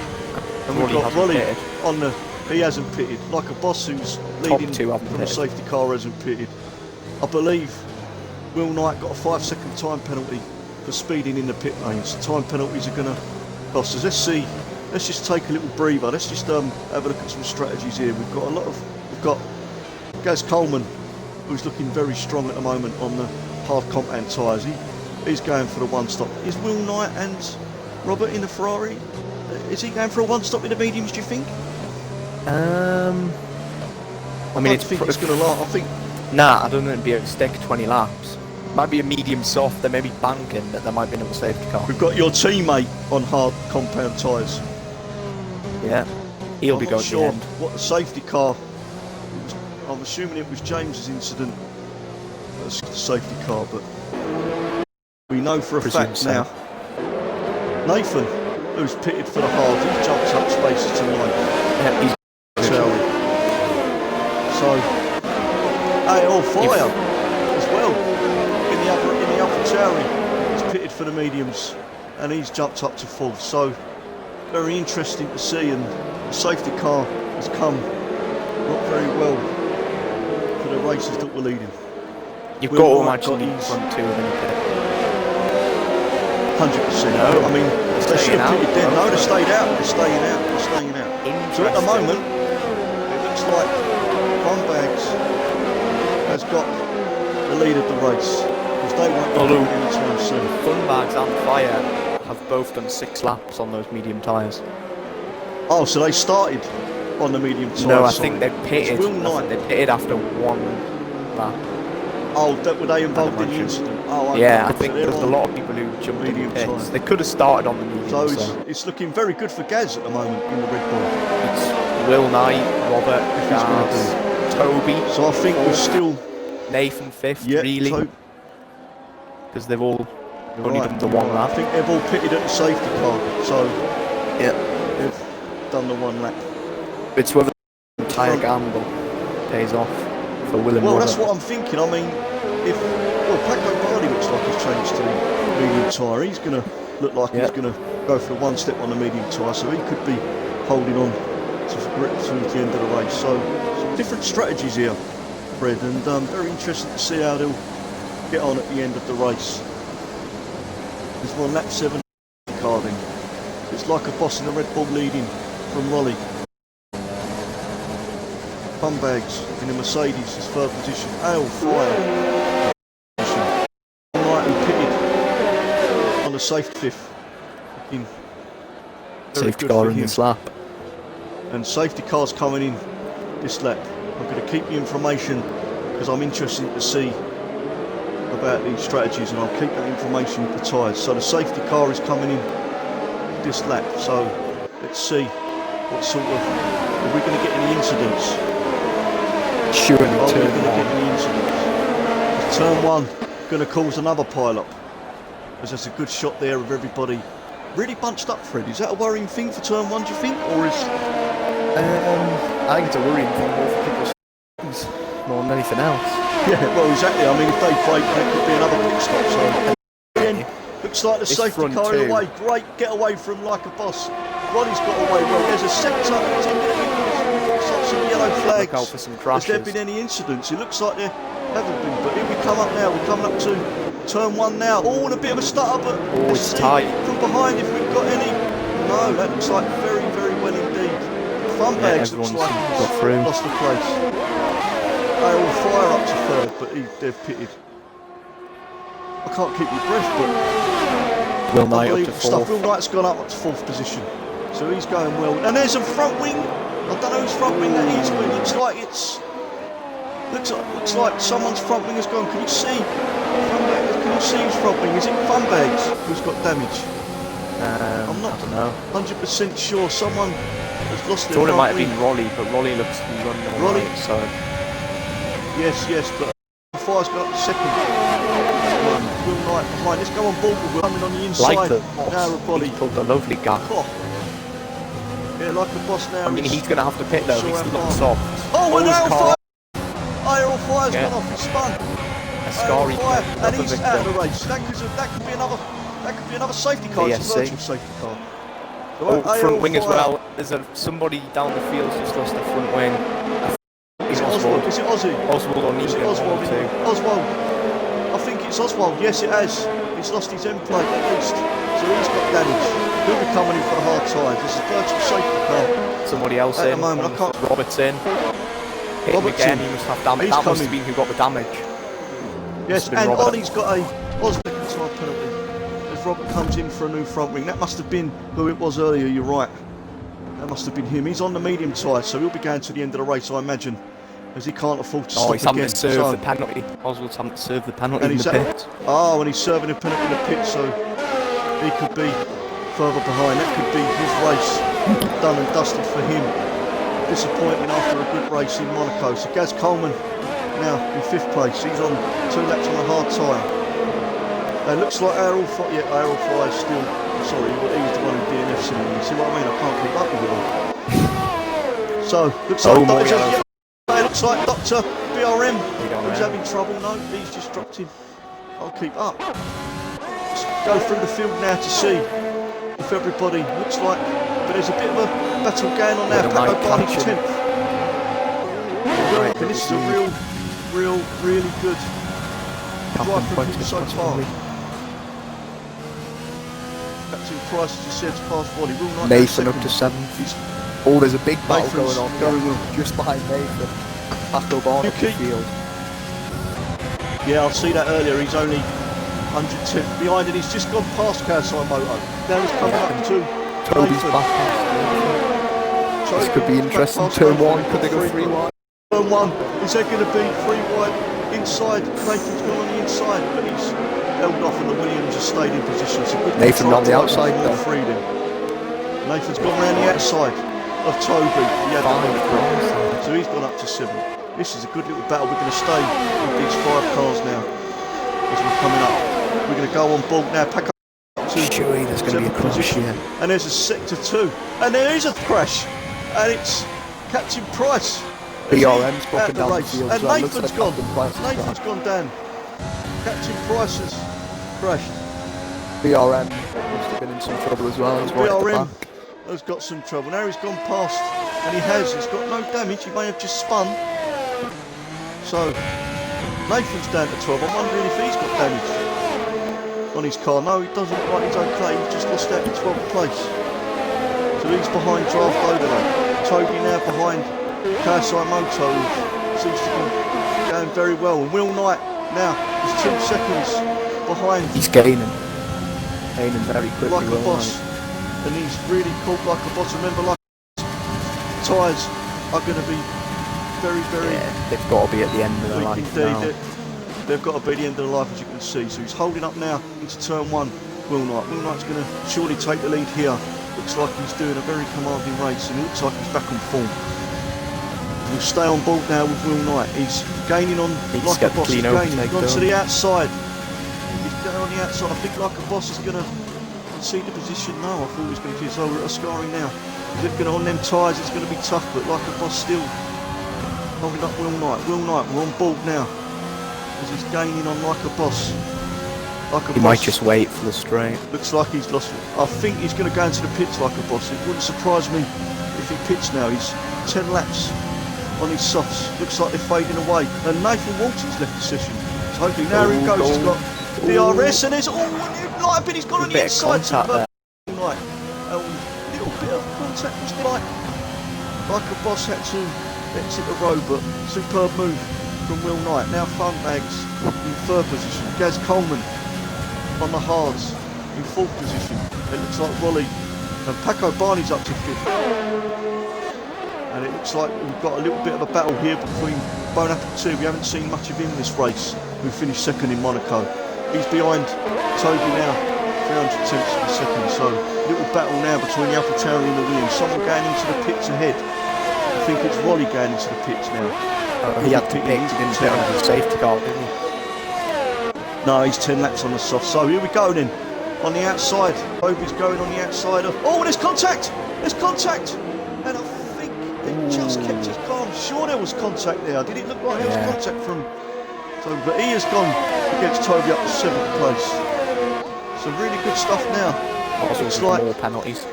And we've got Rolly on the. He hasn't pitted. Like a boss who's leading from a safety car hasn't pitted. I believe Will Knight got a 5-second time penalty for speeding in the pit lanes. Time penalties are going to cost us. Let's see. Let's just take a little breather. Let's just have a look at some strategies here. We've got Gaz Coleman, who's looking very strong at the moment on the hard compound tyres. He's going for the 1 stop. Is Will Knight and Robert in the Ferrari? Is he going for a 1 stop in the mediums, do you think? I mean, it's going to last. I think. Nah, I don't think it'd be able to stick 20 laps. Might be a medium soft. There may be banking, but there might be another safety car. We've got your teammate on hard compound tyres. Yeah, he'll be going to the end. I'm not sure what the safety car. I'm assuming it was James's incident. That's the safety car, but we know for a fact now. Nathan, who's pitted for the hard, he jumps up spaces to 9. Yeah, he's so all fire as well in the upper Tauri. He's pitted for the mediums, and he's jumped up to 4th. So very interesting to see, and the safety car has come not very well for the races that we're leading. You've got all my front 2 of them. 100%. No, I mean, they should have pitted then. No, they stayed out. They're staying out. So at the moment, it looks like Funbags has got the lead of the race. He's they won't be doing it anytime soon. Funbags and Fire have both done 6 laps on those medium tyres. Oh, so they started on the medium tyre? No, I think they pitted. Will Knight. They pitted after 1 lap. Oh, were they involved in the incident? Oh, okay. Yeah, I So think they're there's a on lot of people who jumped in the medium pits. tyre. They could have started on the medium. So it's looking very good for Gaz at the moment in the Red Bull. It's Will Knight, Robert, Gaz, Toby. So I think we're still Nathan 5th, yeah, really, because they've only done the 1 I lap. think they've all pitted at the safety car, so Yeah, they've done the 1 lap. it's whether the tyre gamble pays off for Will and Well, Robert. that's what I'm thinking. I mean, Paco Bardi looks like he's changed to the medium tyre. He's going to look like he's going to go for 1 step on the medium tyre, so he could be holding on to grip towards the end of the race. So some different strategies here, Fred, and very interested to see how they'll get on at the end of the race. There's one lap 7 car then. It's like a boss in the Red Bull leading from Raleigh. Funbags in the Mercedes is 3rd position. Ale Fire right and pitted on the safe 5th. Safety car in this lap. And safety cars coming in this lap. I'm going to keep the information because I'm interested to see about these strategies, and I'll keep that information with the tyres. So the safety car is coming in this lap. So let's see what sort of, are we going to get any incidents? Surely Are we turn going to get 1. any incidents? Is turn 1 going to cause another pile-up? Because there's a good shot there of everybody really bunched up, Fred. Is that a worrying thing for turn 1, do you think? Or is... I think it's a worrying thing more for people's things more than anything else. Yeah, well, exactly. I mean, if they break, there could be another pit stop. So again, looks like the This safety front car two. away. Great get away from like a boss. Roddy's got away well. There's a sector. Some yellow flags. Look out for some Has crashes. there been any incidents? It looks like there haven't been. But here we come up now. We're coming up to turn 1 now. Oh, and a bit of a stutter, but let's it's see tight. from behind if we've got any. No, that looks like very, very well indeed. Funbags looks like got he's through. lost the place. They all fire up to 3rd, but they've pitted. I can't keep your breath, but Will Knight up to stuff. 4th. Will Knight's gone up to 4th position, so he's going well. And there's a front wing. I don't know whose front wing that is, but it looks like someone's front wing has gone. Can you see? Can you see whose front wing? Is it Funbags who's got damage? I'm not 100% sure. Someone has lost their I thought it front might have wing. been Rolly, but Rolly looks to be running all Rolly? right, so... Yes, but Fire's got up to 2nd. Will Knight behind. Let's go on board with Will coming on the inside. Like the now, boss, everybody. he pulled a lovely gap. Oh. Yeah, like the boss now. I mean, he's going to have to pit though, Sure he's how still far. not soft. Oh, and his Aero car. Fire! Aero Fire's Yeah. gone off, he's spun. Ascari Aero Fire, pit, and another he's victim. out of the race. That could be another safety car. It's a BSC. virtual safety car. So Oh, Aero front wing as Fire. well. There's somebody down the field who's lost their front wing. Is it Oswald? Is it Ozzy? Oswald on Is it Egan, Oswald? 1 or 2. Oswald. I think it's Oswald. Yes, it has. He's lost his end plate at least. So he's got damage. He'll be coming in for the hard tyres. This is virtual safety car. Somebody else At the in. moment, I can't- Roberts in. Hit him Roberts again, in. he must have damage. He's That must coming. have been who got the damage. Yes, been and Robert. Ollie's got a Oswald tyre penalty. As Robert comes in for a new front wing. That must have been who it was earlier, you're right. That must have been him. He's on the medium tyre, so he'll be going to the end of the race, I imagine. As he can't afford to stop He's having again. to serve So- the penalty. Oswald's having to serve the penalty and in he's the pit. and he's serving a penalty in the pit, so he could be further behind. That could be his race done and dusted for him. Disappointing after a good race in Monaco. So Gaz Coleman now in 5th place. He's on 2 laps on a hard tyre. It looks like Aero Fire is still. Sorry, he's the one who DNF's him. You see what I mean? I can't keep up with it all. So looks like it looks like Dr. BRM who's having trouble. No, he's just dropped in. I'll keep up. Let's go through the field now to see if everybody looks like. But there's a bit of a battle going on now. Paco Barney's 10th. And this is a really good drive from him so far. Captain Price, as you said, past Wally. Nathan up to 7th. Oh, there's a big battle Nathan's going on going well. just behind Nathan. Paco Barney up the field. Yeah, I'll see that earlier. He's only 110 behind, and he's just gone past Kawasaki Moto. Now he's coming up to Toby's Nathan. back. This could be interesting. Turn 1, could they go 3 wide? Turn 1, is there going to be 3 wide inside? Nathan's gone on the inside, but he's held off, and the Williams has stayed in position. So good Nathan on the outside though. Freedom. Nathan's gone round the outside of Toby. He had that, so he's gone up to 7. This is a good little battle. We're going to stay with these 5 cars now as we're coming up. We're going to go on board now. Pack up to Surely there's going to be a crash here. And there's a sector 2, and there is a crash, and it's Captain Price. BRM's broken down the race. field. And So Nathan's gone. Nathan's gone down. Captain Price has crashed. BRM must have been in some trouble as well. He's right at the BRM back. has got some trouble. Now he's gone past, and he has. He's got no damage. He may have just spun. So Nathan's down to 12. I'm wondering if he's got damage on his car. No, he doesn't look like he's okay. He's just lost out to 12th place. So he's behind Draft Overlay. Toby now behind Kawasaki Moto, seems to be going very well. And Will Knight now is 2 seconds behind. He's gaining very quickly. Like a boss, and he's really caught like a boss. Remember, like tyres are going to be very, very. Yeah, they've got to be at the end of the life now. They've got to be the end of the life, as you can see. So he's holding up now into turn 1. Will Knight. Will Knight's going to surely take the lead here. Looks like he's doing a very commanding race, and it looks like he's back on form. We'll stay on board now with Will Knight. He's gaining on like a boss. He's gaining. He's gone to the outside. He's going on the outside. I think like a boss is going to see the position. No, I thought he was going to kiss over at a scarring now. He's looking on them tyres. It's going to be tough, but like a boss still holding up Will Knight. Will Knight, we're on board now as he's gaining on like a boss. Like a He boss. might just wait for the straight. Looks like he's lost. I think he's going to go into the pits like a boss. It wouldn't surprise me if he pits now. He's 10 laps on his softs. Looks like they're fading away. And Nathan Walton's left the session. So hopefully now he goes. He's got DRS, and there's a bit. He's gone on the inside to Right. A little bit of contact. Just like a boss had to exit the road, but superb move from Will Knight. Now front bags in 3rd position. Gaz Coleman on the hards in 4th position. It looks like Rolly and Paco Barney's up to 5th. And it looks like we've got a little bit of a battle here between Bone Apple 2. We haven't seen much of him this race. We finished 2nd in Monaco. He's behind Toby now, 300 tenths per second. So little battle now between the AlphaTauri and the Williams. Someone going into the pits ahead. I think it's Rolly going into the pits now. He had to pick. He didn't pit on his safety car, did he? No, he's 10 laps on the soft. So here we go then. On the outside. Toby's going on the outside of. Oh, there's contact! There's contact! And I think they just kept his car. I'm sure there was contact there. Did it look like there was contact from Toby? But he has gone against Toby up to 7th place. Some really good stuff now. Looks like more penalties.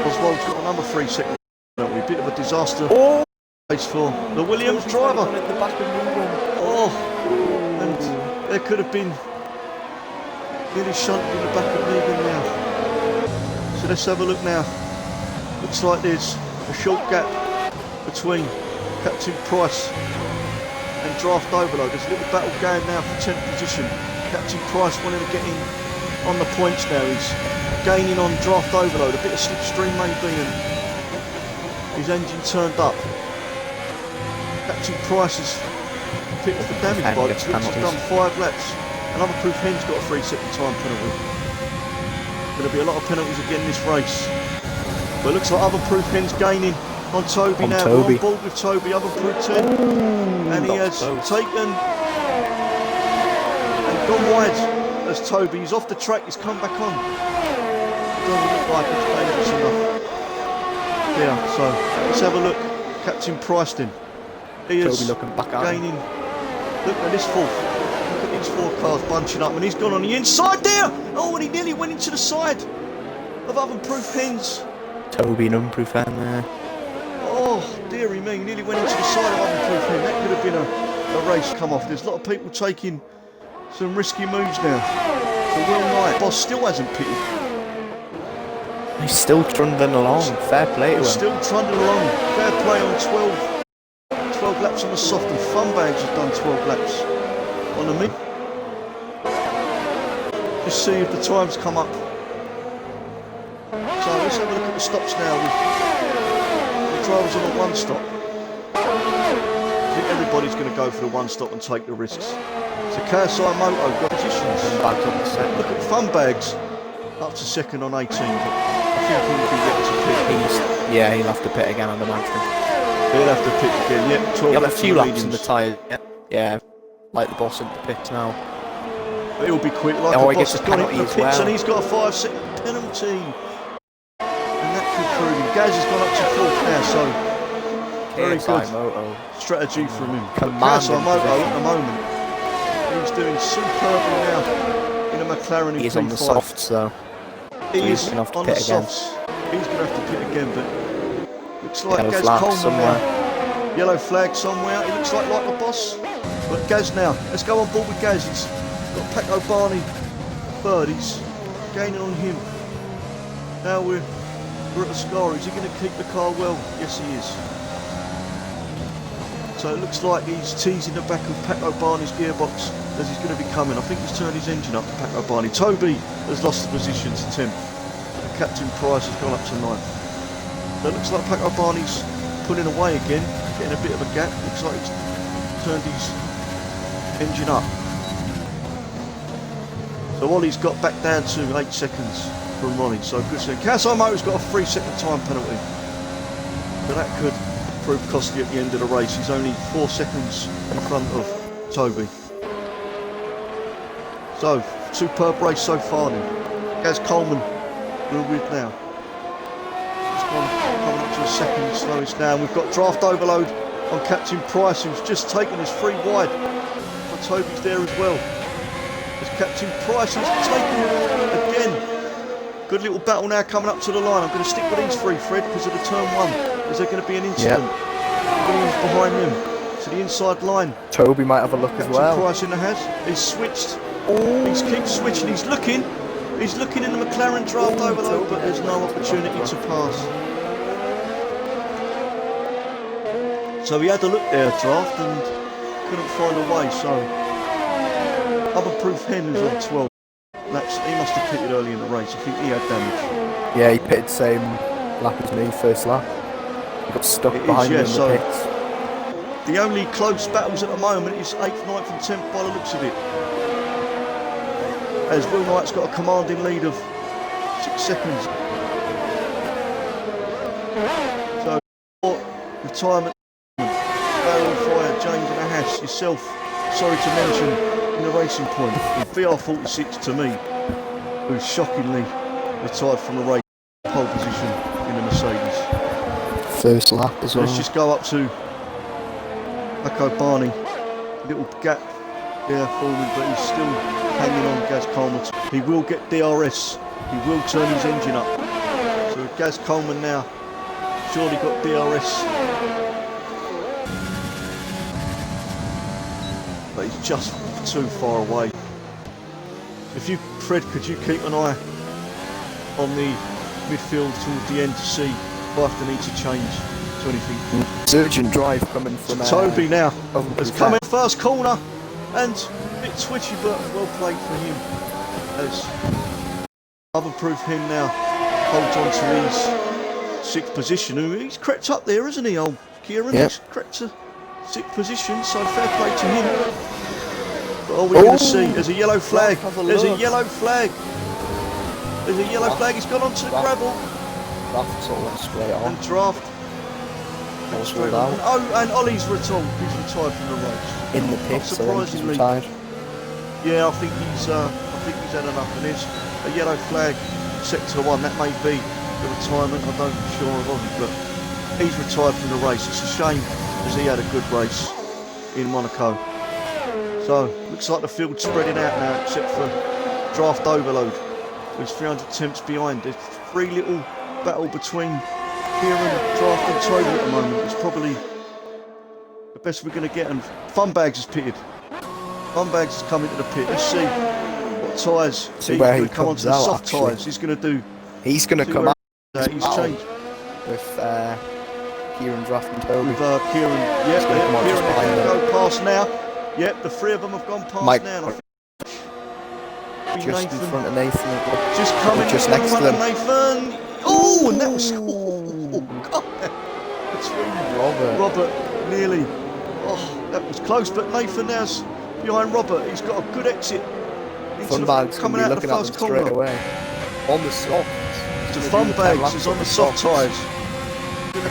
Oswald's got another 3 second penalty. Bit of a disaster. Race for the Williams driver. Oh, and there could have been nearly shunted in the back of Megan now. So let's have a look now. Looks like there's a short gap between Captain Price and Draft Overload. There's a little battle going now for 10th position. Captain Price wanting to get in on the points now. He's gaining on Draft Overload. A bit of slipstream maybe, and his engine turned up. Captain Price has picked for damage by the Twix. He's done 5 laps. Another Proof Hen's got a 3 second time penalty. Going to be a lot of penalties again this race. But it looks like Other Proof Hen's gaining on Toby now. We're on board with Toby, Other Proof 10. And he has taken and gone wide as Toby. He's off the track, he's come back on. It doesn't look like it's dangerous enough. Yeah, so let's have a look. Captain Price then. He is looking back at gaining. Look at this 4th. Look at these 4 cars bunching up, and he's gone on the inside there. Oh, and he nearly went into the side of Oven Proof Hens. Toby and Unproof Hen there. Oh, dearie me, he nearly went into the side of Oven Proof Hen. That could have been a race come off. There's a lot of people taking some risky moves now. For Will Knight, boss still hasn't pitted. He's still trundling along. Fair play to him. Still trundling along. Fair play on 12 laps on the soft, and Funbags have done 12 laps on the mid. Just see if the times come up. So let's have a look at the stops now with the drivers on a one stop. I think everybody's going to go for the one stop and take the risks. So KSI Moto got positions. Look at Fun Bags up to second on 18. But I think he'll be yet to pit. Yeah, he'll have to pit again, I'd imagine. He'll have to pit again. Yep, 12 He'll have a laps few on the laps in the mediums. tyre. Yeah, like the boss in the pits now. But he'll be quick. Like Oh, a he boss gets a has gone into penalty the as pits well. and he's got a 5-second penalty. And that could prove him. Gaz has gone up to fourth now, so very KSI good Moto. strategy from him. Commanding KSI Moto position. at the moment, he's doing superbly now in a McLaren in He is on the P5. softs though. He he's is gonna have to on the pit again. softs. He's going to have to pit again, but looks like Yellow Gaz flag Coleman somewhere. now. Yellow flag somewhere. It looks like the boss. But Gaz now. Let's go on board with Gaz. He's got Paco Barney third. He's gaining on him. Now we're at the scar. Is he going to keep the car well? Yes, he is. So it looks like he's teasing the back of Paco Barney's gearbox as he's going to be coming. I think he's turned his engine up to Paco Barney. Toby has lost the position to 10th. And Captain Price has gone up to 9th. So it looks like Paco Barney's pulling away again, getting a bit of a gap. Looks like he's turned his engine up. So Ollie's got back down to 8 seconds from Ronnie. So good second. KSI Motor's got a 3-second time penalty. So that could prove costly at the end of the race. He's only 4 seconds in front of Toby. So, superb race so far then. Gaz Coleman, we're with now. He's coming up to the second slowest now. And we've got draft overload on Captain Price, who's just taken us 3 wide. But Toby's there as well. As Captain Price is taken again. Good little battle now coming up to the line. I'm going to stick with these 3, Fred, because of the turn 1. Is there going to be an incident? Williams behind them to the inside line. Toby might have a look as well. Price in the has. He's switched. He keeps switching. He's looking in the McLaren draft overload, but there's no opportunity to pass. So he had a look there, draft, and couldn't find a way. So other proof Hen is on 12. He must have pitted early in the race. I think he had damage. Yeah, he pitted same lap as me, first lap. He got stuck behind me in the pits. The only close battles at the moment is 8th, 9th and 10th by the looks of it. As Will Knight's got a commanding lead of 6 seconds. So, retirement, Barrel Fire, James and Ahas, yourself, sorry to mention, in the racing point. And VR46 to me, who shockingly retired from the race, pole position in the Mercedes. First lap as well. Let's just go up to Paco Barney. Little gap there for him, but he's still hanging on Gaz Coleman. He will get DRS. He will turn his engine up. So Gaz Coleman now surely got DRS. But he's just too far away. If you, Fred, could you keep an eye on the midfield towards the end to see if I need to change to anything? Surgeon drive coming from Toby now has come in there. first corner and a bit twitchy, but well played for him. As other proof him now holds on to his 6th position. He's crept up there, isn't he, old Kieran? Yep. He's crept to 6th position, so fair play to him. But all we're going to see, there's a yellow flag. There's a yellow flag. There's a yellow flag. He's gone onto the gravel. Draft sort of went straight on. And draft. Straight on. Oh, and Ollie's retired. He's retired from the race. In the pits, surprisingly. retired. Yeah, I think he's had enough. And there's a yellow flag, sector 1. That may be the retirement. I don't know sure of it, but he's retired from the race. It's a shame, as he had a good race in Monaco. So looks like the field's spreading out now, except for draft overload. There's 300 temps behind. There's 3 little battle between Kieran, Draft and Toby at the moment. It's probably the best we're going to get. And Funbags has pitted. Funbags has come into the pit. Let's see what tyres he's going to come onto the soft tyres. He's going to do. He's going to come out. He's changed with Kieran, Draft and Toby. With Kieran, yeah, Kieran is going to go past now. Yep, the 3 of them have gone past now. be just Nathan. in front of Nathan. Just coming just in next front to of him. Nathan. Oh, and that was... Oh, God. Between Robert, nearly. Oh, that was close, but Nathan now's behind Robert. He's got a good exit. Funbag's coming out looking the at them first corner. straight away. On the soft. The Funbags is on the soft tyres.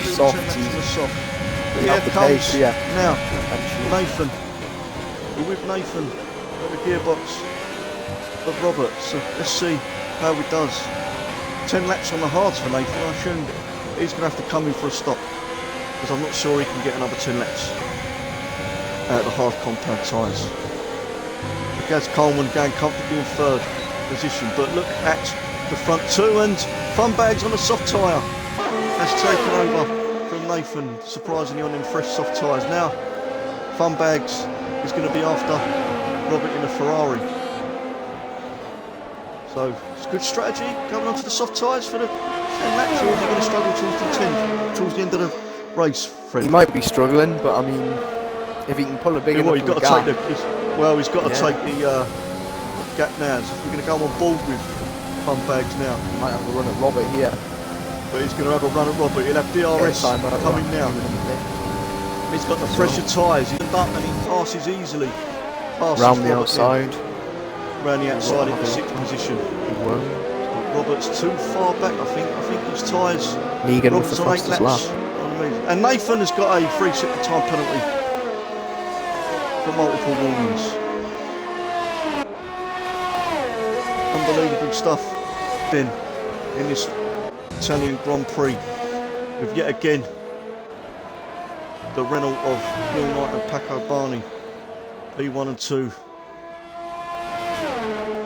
Soft. But here comes now Nathan. We're with Nathan at the gearbox of Robert. So let's see how he does. 10 laps on the hards for Nathan. I assume he's going to have to come in for a stop, because I'm not sure he can get another 10 laps out of the hard compound tyres. Gaz Coleman going comfortably in third position, but look at the front two, and Funbags on a soft tyre has taken over from Nathan, surprisingly on them fresh soft tyres. Now Funbags is going to be after Robert in a Ferrari. So it's a good strategy going onto the soft tyres for the 10 laps, or is he going to struggle towards the end of the race, Fred? He might be struggling, but I mean, if he can pull a big enough he's got to gap, take he's got to take the gap now. So we're going to go on board with Funbags now. he might have a run at Robert here. But he's going to have a run at Robert. He'll have DRS coming now. He's got the fresher tyres. He's up and he passes easily. Round the outside. Round the outside into 6th position. Robert's too far back, I think. I think his tyres. Megan with Robert's the on 8 fastest laps. lap. And Nathan has got a 3-second time penalty for multiple warnings. Unbelievable stuff then in this Italian Grand Prix, with yet again the Renault of Will Knight and Paco Barney, P1 and 2.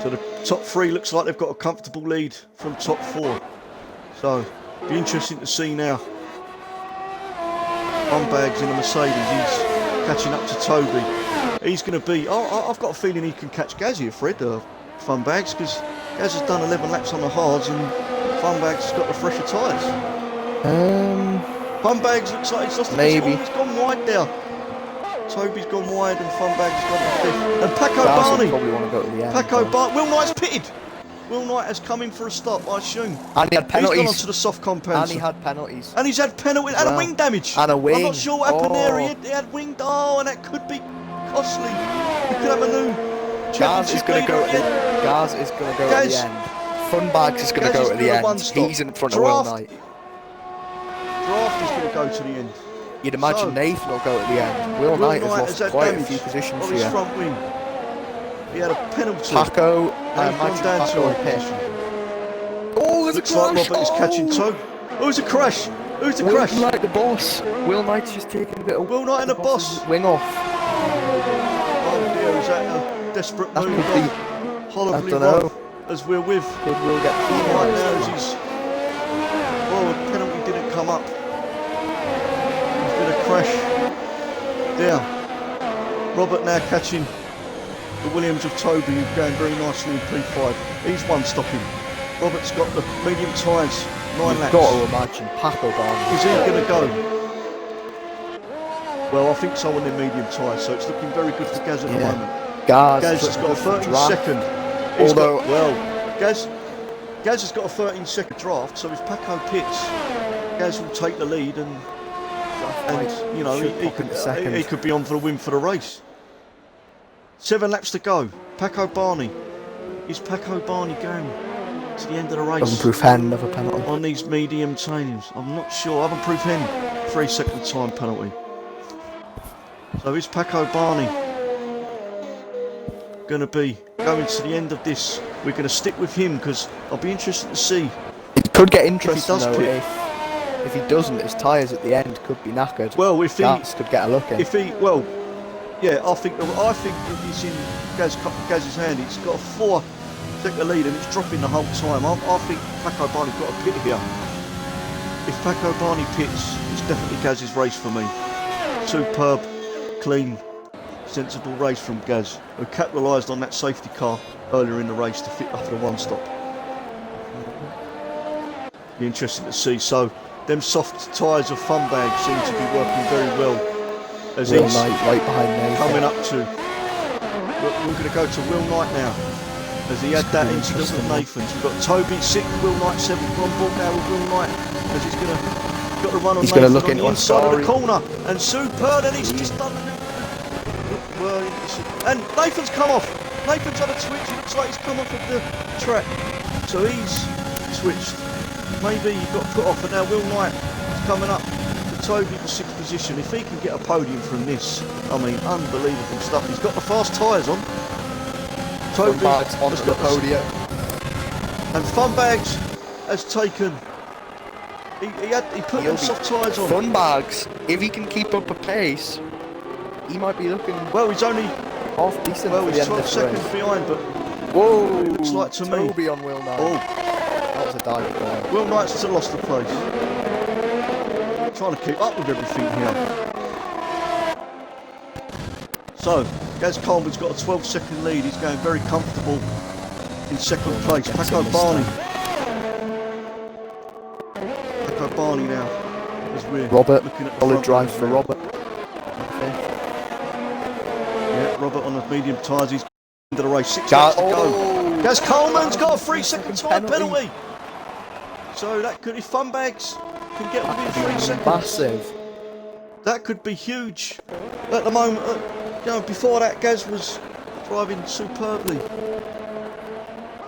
So the top 3 looks like they've got a comfortable lead from top 4. So be interesting to see now. Funbags in a Mercedes, he's catching up to Toby. He's going to be... I've got a feeling he can catch Gaz here, Fred, Funbags, because Gaz has done 11 laps on the hards and Funbags has got the fresher tyres. Funbags looks like he's lost maybe. He's gone wide there. Toby's gone wide and Funbags has gone to 5th. And Paco Barney. Probably want to go to the end. Paco Barney. Will Knight's pitted. Will Knight has come in for a stop, I assume. And he had penalties. He's gone onto the soft compound. And he had penalties. And he's had penalties and a wing damage. And a wing. I'm not sure what happened there. He had wing. Oh, and that could be costly. He could have a new Gaz is going to go to the end. Gaz is going to go to the end. Funbags is going to go to the end. He's in front of Will Knight. Draft is going to go to the end. You'd imagine Nathan will go at the end. Will Knight has lost quite a few positions on here. His front wing. He had a penalty. Paco, I imagine Paco will pitch. Oh, there's looks a crash. Like Robert is catching Toby. Who's a crash? Who's a crash? Will Knight the boss. Will Knight's just taking a bit of... Will Knight and the boss. Wing off. Oh dear, is that a desperate move? Horribly wrong, as we're with. Could Will get Will Knight now as he's... Oh, the penalty didn't come up. There's been a crash there. Robert now catching the Williams of Toby, who's going very nicely in P5. He's one stopping. Robert's got the medium tyres, 9 laps. You've got to imagine Paco Barney. Is he going to go? Well, I think so on the medium tyres, so it's looking very good for Gaz at the moment. Gaz has got a 13-second. Although, Gaz has got a 13-second draft, so if Paco pits, Gaz will take the lead, and you know he could be on for the win for the race. 7 laps to go. Paco Barney. Is Paco Barney going to the end of the race? Doesn't prove hen of a penalty. On these medium trainings. I'm not sure. I haven't proved hen. 3-second time penalty. So is Paco Barney going to be going to the end of this? We're going to stick with him because I'll be interested to see. It could get interesting if he does pit. If he doesn't, his tyres at the end could be knackered. Well, if he could get a look in. If he yeah, I think that he's in Gaz's hand. He's got a 4-second lead and it's dropping the whole time. I think Paco Barney's got a pit here. If Paco Barney pits, it's definitely Gaz's race for me. Superb, clean, sensible race from Gaz, who capitalised on that safety car earlier in the race to fit after the 1 stop. Be interesting to see. So, them soft tyres of Funbag seem to be working very well. As Will he's Knight right behind Nathan. coming up to... We're going to go to Will Knight now. as he had that incident with Nathan's. We've got Toby 6th, Will Knight 7th on board now with Will Knight, as he's got to run on Nathan look on into the inside of the Ascari. corner, and superb, and he's just done and Nathan's come off. Nathan's had a twitch. It looks like he's come off of the track, so he's switched. Maybe he got put off, and now Will Knight is coming up to Toby for 6th position. If he can get a podium from this, I mean, unbelievable stuff. He's got the fast tyres on. Toby onto the podium. And Funbags has taken. He put them soft tyres on. Funbags, if he can keep up a pace, he might be looking. Well, he's only half decent. Well, for the he's end 12 of seconds race. behind, but whoa! it looks like to me. Toby on Will Knight. Oh, that was a dive there. Will Knight's still lost the place. Trying to keep up with everything here. So, Gaz Coleman's got a 12-second lead. He's going very comfortable in second place. Paco Barney. Paco Barney now, as we're Robert, looking at the solid front drive row for now. Robert. Yeah, Robert on the medium tyres. He's into the race. 6 laps to go. Gaz Coleman's got a 3-second time penalty. So that could, if Funbags can get within 3 seconds, Massive. that could be huge. At the moment, you know, before that, Gaz was driving superbly,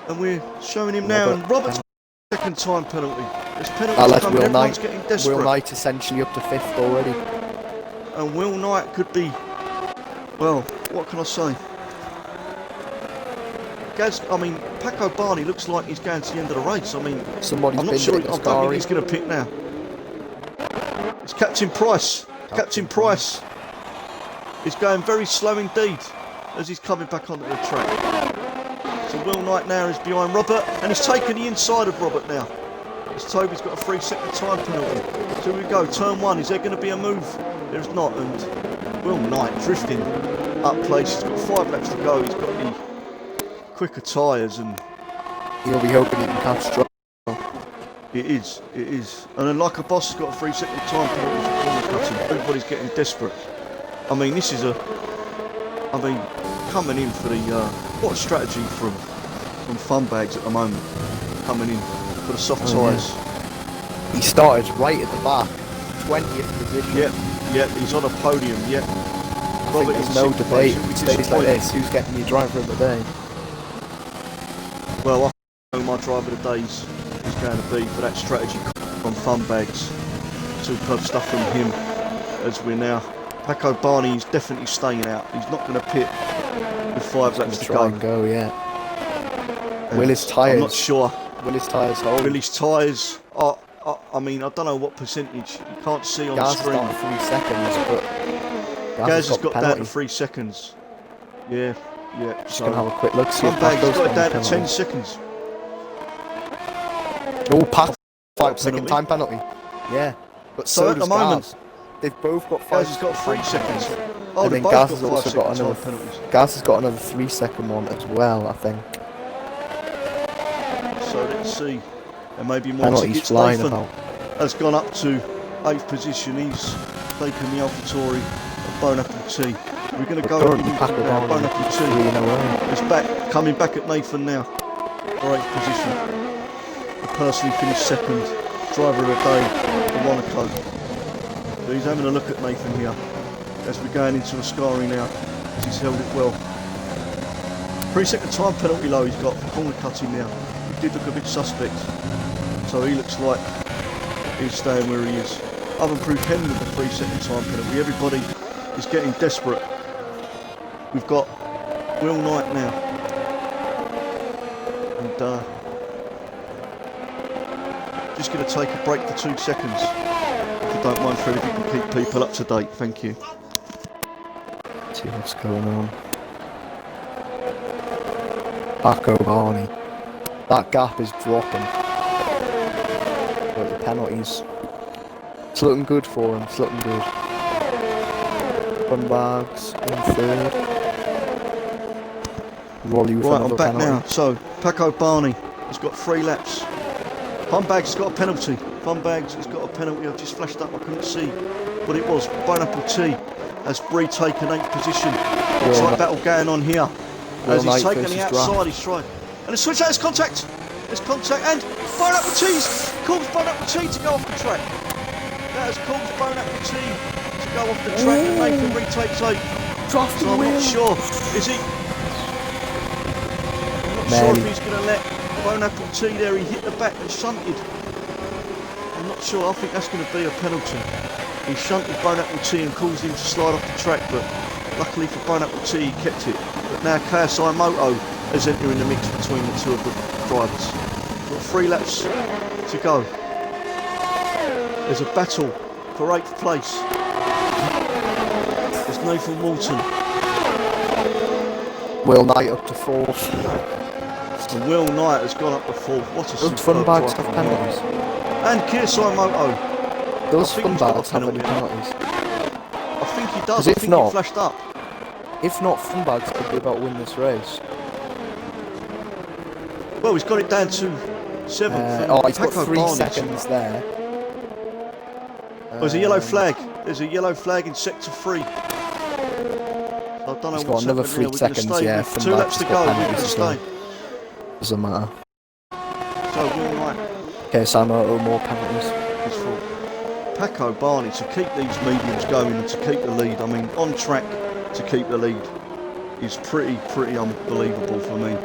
and we're showing him now. And Robert's second time penalty. There's penalties coming. Will Everyone's Knight. getting desperate. Will Knight essentially up to 5th already. And Will Knight could be. Well, what can I say? Gaz, I mean, Paco Barney looks like he's going to the end of the race. I mean, Somebody's I'm not been sure. I getting don't think Ascari. he's going to pick now. It's Captain Price. Captain Price is going very slow indeed as he's coming back onto the track. So Will Knight now is behind Robert, and he's taken the inside of Robert now. As Toby's got a 3-second time penalty. So here we go, turn 1. Is there going to be a move? There's not, and Will Knight drifting up place. He's got 5 laps to go. He's got the quicker tyres, and He'll be hoping he can catch Stroll. it is. And then like a boss has got a 3-second time penalty for corner cutting. Everybody's getting desperate. I mean, this is coming in for the, what a strategy from Funbags at the moment. Coming in for the soft tyres. Yeah. He started right at the back, 20th position. Yep, he's on a podium, yep. I think there's no debate with stages like this. Who's getting your driver of the day? Well, I know my driver of the day is going to be for that strategy from Funbags. Superb stuff from him as we're now. Paco Barney is definitely staying out. He's not going to pit with 5 laps to try go. And go, yeah. Will his tyres? I'm not sure. Will his tyres hold? Will his tyres? I mean, I don't know what percentage. You can't see on the screen. Gaz has 3 seconds, but Gaz has got down to 3 seconds. Yeah. Just going to have a quick look. See if Funbags Paco's got it down got to 10 seconds. Oh, Paco, 5-second time penalty. Yeah, but So at the moment, Gaz. They've both got 5 Gaz has got 3 seconds. Oh, and they then both Gaz got has 5 also got second another. time penalties. Gaz has got another 3-second one as well, I think. So let's see. There may be more Penalties tickets. flying Nathan about. has gone up to 8th position. He's taken the AlphaTauri of Bone Apple T. We're going to go Currently, into Paco now. Bone Barney Apple is T. 3 in a row. It's coming back at Nathan now for 8th position. The personally finished 2nd, driver of the day for Monaco. So he's having a look at Nathan here as we're going into Ascari now. As he's held it well. 3-second time penalty low he's got for corner cutting now. He did look a bit suspect. So he looks like he's staying where he is. Other Proof Henry with the 3-second time penalty. Everybody is getting desperate. We've got Will Knight now. And just going to take a break for 2 seconds. If you don't mind, Fred, if you can keep people up to date. Thank you. See what's going on. Paco Barney. That gap is dropping. But the penalties. It's looking good for him. It's looking good. Funbags in 3rd. Rolly with Right, another I'm back penalty. now. So, Paco Barney has got 3 laps. Funbags has got a penalty. Funbags has got a penalty. I just flashed up. I couldn't see what it was. Bone Apple T has retaken 8th position. Looks like battle going on here. As he's taken the outside, he's tried. And the switch out, there's contact. There's contact, and Bone Apple T's calls Bone Apple T to go off the track. That has caused Bone Apple T to go off the track, and Nathan retakes 8. Draft So I'm wheel. not sure. Is he? I'm not sure if he's going to let Bone Apple T there. He hit the back and shunted. I'm not sure. I think that's going to be a penalty. He shunted Bone Apple T and caused him to slide off the track, but luckily for Bone Apple T, he kept it. But now KSI Moto is entering the mix between the two of the drivers. Got 3 laps to go. There's a battle for 8th place. There's Nathan Walton. Will Knight up to 4th. And Will Knight has gone up to 4th. What a Does superb Funbags drive have from Will. penalties? And KSI Moto. Does I think he's got a Funbags have any penalty. penalties? I think he does. I if think not- he flashed up. If not, Funbags could be about to win this race. Well, he's got it down to 7th. He's got Paco 3 Barney. seconds there. There's a yellow flag. There's a yellow flag in sector 3. I don't know He's what's got another happening 3 here. We're gonna seconds, stay yeah. with 2 laps to Funbags go. got We're going to penalties, stay. Doesn't matter. So Will Knight Okay, Samoto, more penalties. is for Paco Barney to keep these mediums going and to keep the lead. I mean, on track to keep the lead is pretty unbelievable for me.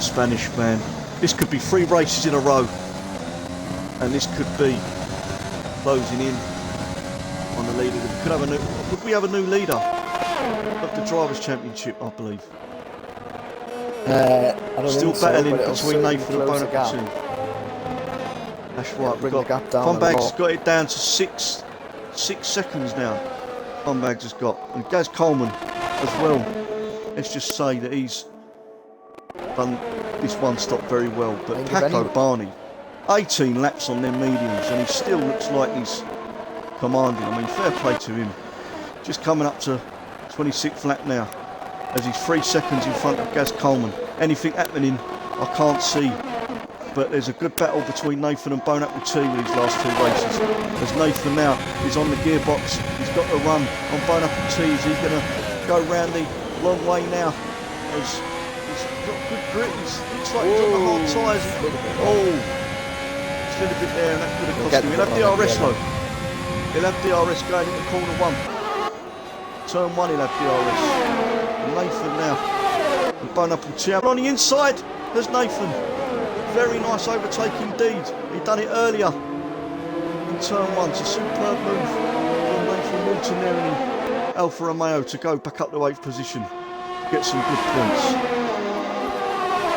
Spanish man. This could be 3 races in a row, and this could be closing in on the leader. Would we have a new leader of the Drivers' Championship? I believe. I don't Still think so, battling but it'll between certainly Nathan and close the Bone gap. Apple T. That's right. Bring We've the got gap down a Funbags lot. has got it down to 6 seconds now. Funbags has got, and Gaz Coleman as well. Let's just say that he's done this one stop very well. But Think of Paco any- Barney, 18 laps on them mediums, and he still looks like he's commanding. I mean, fair play to him. Just coming up to 26th lap now, as he's 3 seconds in front of Gaz Coleman. Anything happening, I can't see. But there's a good battle between Nathan and Bone Apple T with these last 2 races. As Nathan now is on the gearbox, he's got the run on Bone Apple T. Is he going to go round the long way now? As he's got good grip. Looks like he's on the hard tyres. Oh, just a little bit there, and that could have cost him. He'll have DRS though. He'll have DRS going into corner 1. Turn 1 he'll have DRS. And Nathan now. And Bone Apple T. On the inside, there's Nathan. Very nice overtake indeed. He done it earlier in turn 1. It's a superb move from Nathan Walton there in Alfa Romeo to go back up to 8th position. Get some good points.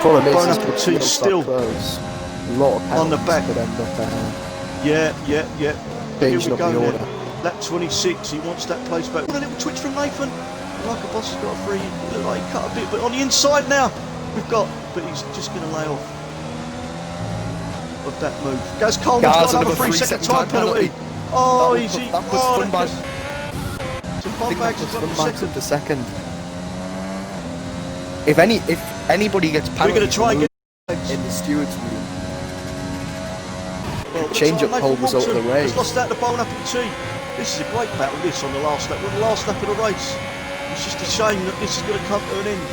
Problem is, Bone it's Apple the T fields still that close. A lot of on the penalties back. could end up Yeah. Here changing we up go the then. order. Lap 26. He wants that place back. What a little twitch from Nathan. Like a boss has got a free. It looked like he cut a bit, but on the inside now we've got. But he's just going to lay off of that move. Gaz Coleman's got another 3-second time penalty. Oh, easy. That was Funbags. So I think Funbags that has was got the Funbags second. up to second. If anybody gets We're penalty going to try and get. in the stewards room, Well, looks change like up whole Nathan result of the Walton race. has lost out to Bone Apple T. This is a great battle. This on the last lap. We're on the last lap of the race. It's just a shame that this is going to come to an end,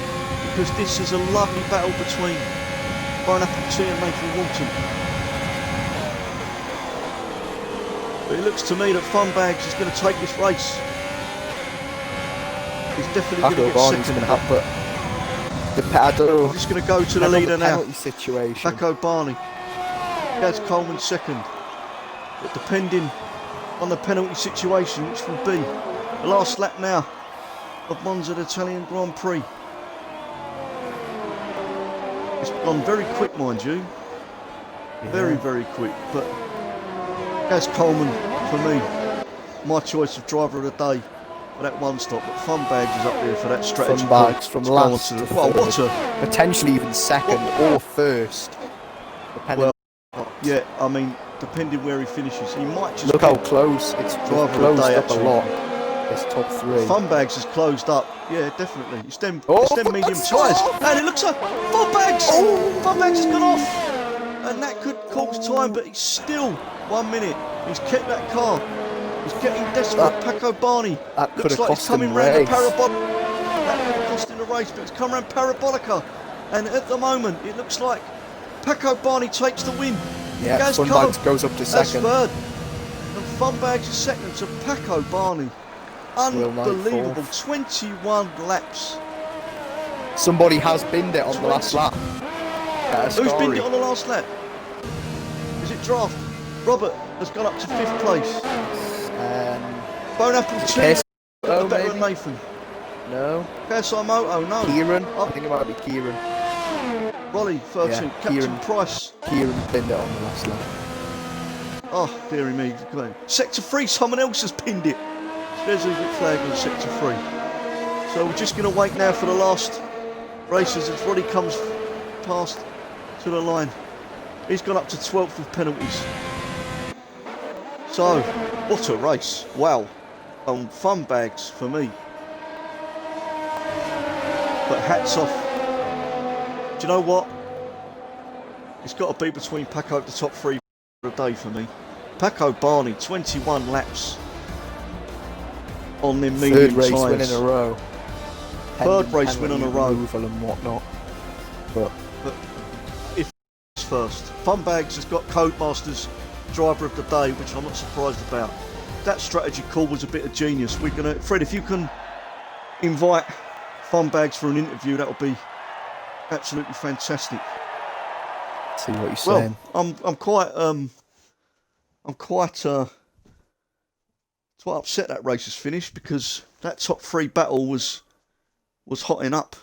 because this is a lovely battle between Bone Apple T and Nathan Walton. But it looks to me that Funbags is going to take this race. He's definitely going to Paco get Barney's second. going to have, but the pedal. He's just going to go to the leader now. Penalty situation. Paco Barney. Gaz Coleman second. But depending on the penalty situation, which will be the last lap now of Monza Italian Grand Prix. It's gone very quick, mind you. Very, very quick. But Gaz Coleman, for me, my choice of driver of the day for that one stop. But Funbags is up there for that strategy. Funbags from to go last on to well, third. what a... Potentially even second or first. Depending. Yeah, I mean, depending where he finishes, he might just Look how close it's Driver of the closed day, up actually. a lot. It's top 3. Funbags has closed up. Yeah, definitely. It's them medium Funbags! tyres. And it looks like Funbags! Funbags has gone off! And that could cause time, but he's still 1 minute. He's kept that car. He's getting desperate. Paco Barney That could looks have like cost he's coming him round the race. parabolic. That could have last in the race, but it's come around Parabolica. And at the moment, it looks like Paco Barney takes the win. Yeah, Gaz Funbags Coe goes up to as second. third. And Funbags is second. So Paco Barney, Will Knight unbelievable, fourth. 21 laps. Somebody has binned it on the last lap. Who's binned it on the last lap? Is it Draft? Robert has gone up to 5th place. Bone Apple 2, Kes- better maybe? than Nathan. No. KSI Moto, no. Kieran. I think it might be Kieran. Rolly, 13. Yeah, Captain Kieran. Price. Kieran pinned it on the last lap. Oh, dearie me. Go on. Sector 3, someone else has pinned it. There's a flag on Sector 3. So we're just going to wait now for the last races as Roddy comes past to the line. He's gone up to 12th with penalties. So, what a race. Wow. Fun bags for me. But hats off. Do you know what? It's got to be between Paco the top 3 of the day for me. Paco Barney, 21 laps on them medium Third race tyres. win in a row. Third race win in a row. Removal and whatnot. But if it's first. Funbags has got Codemasters driver of the day, which I'm not surprised about. That strategy call was a bit of genius. We're gonna, Fred, if you can invite Funbags for an interview, that'll be absolutely fantastic. see what you're saying. Well, I'm quite upset that race is finished because that top 3 battle was hotting up.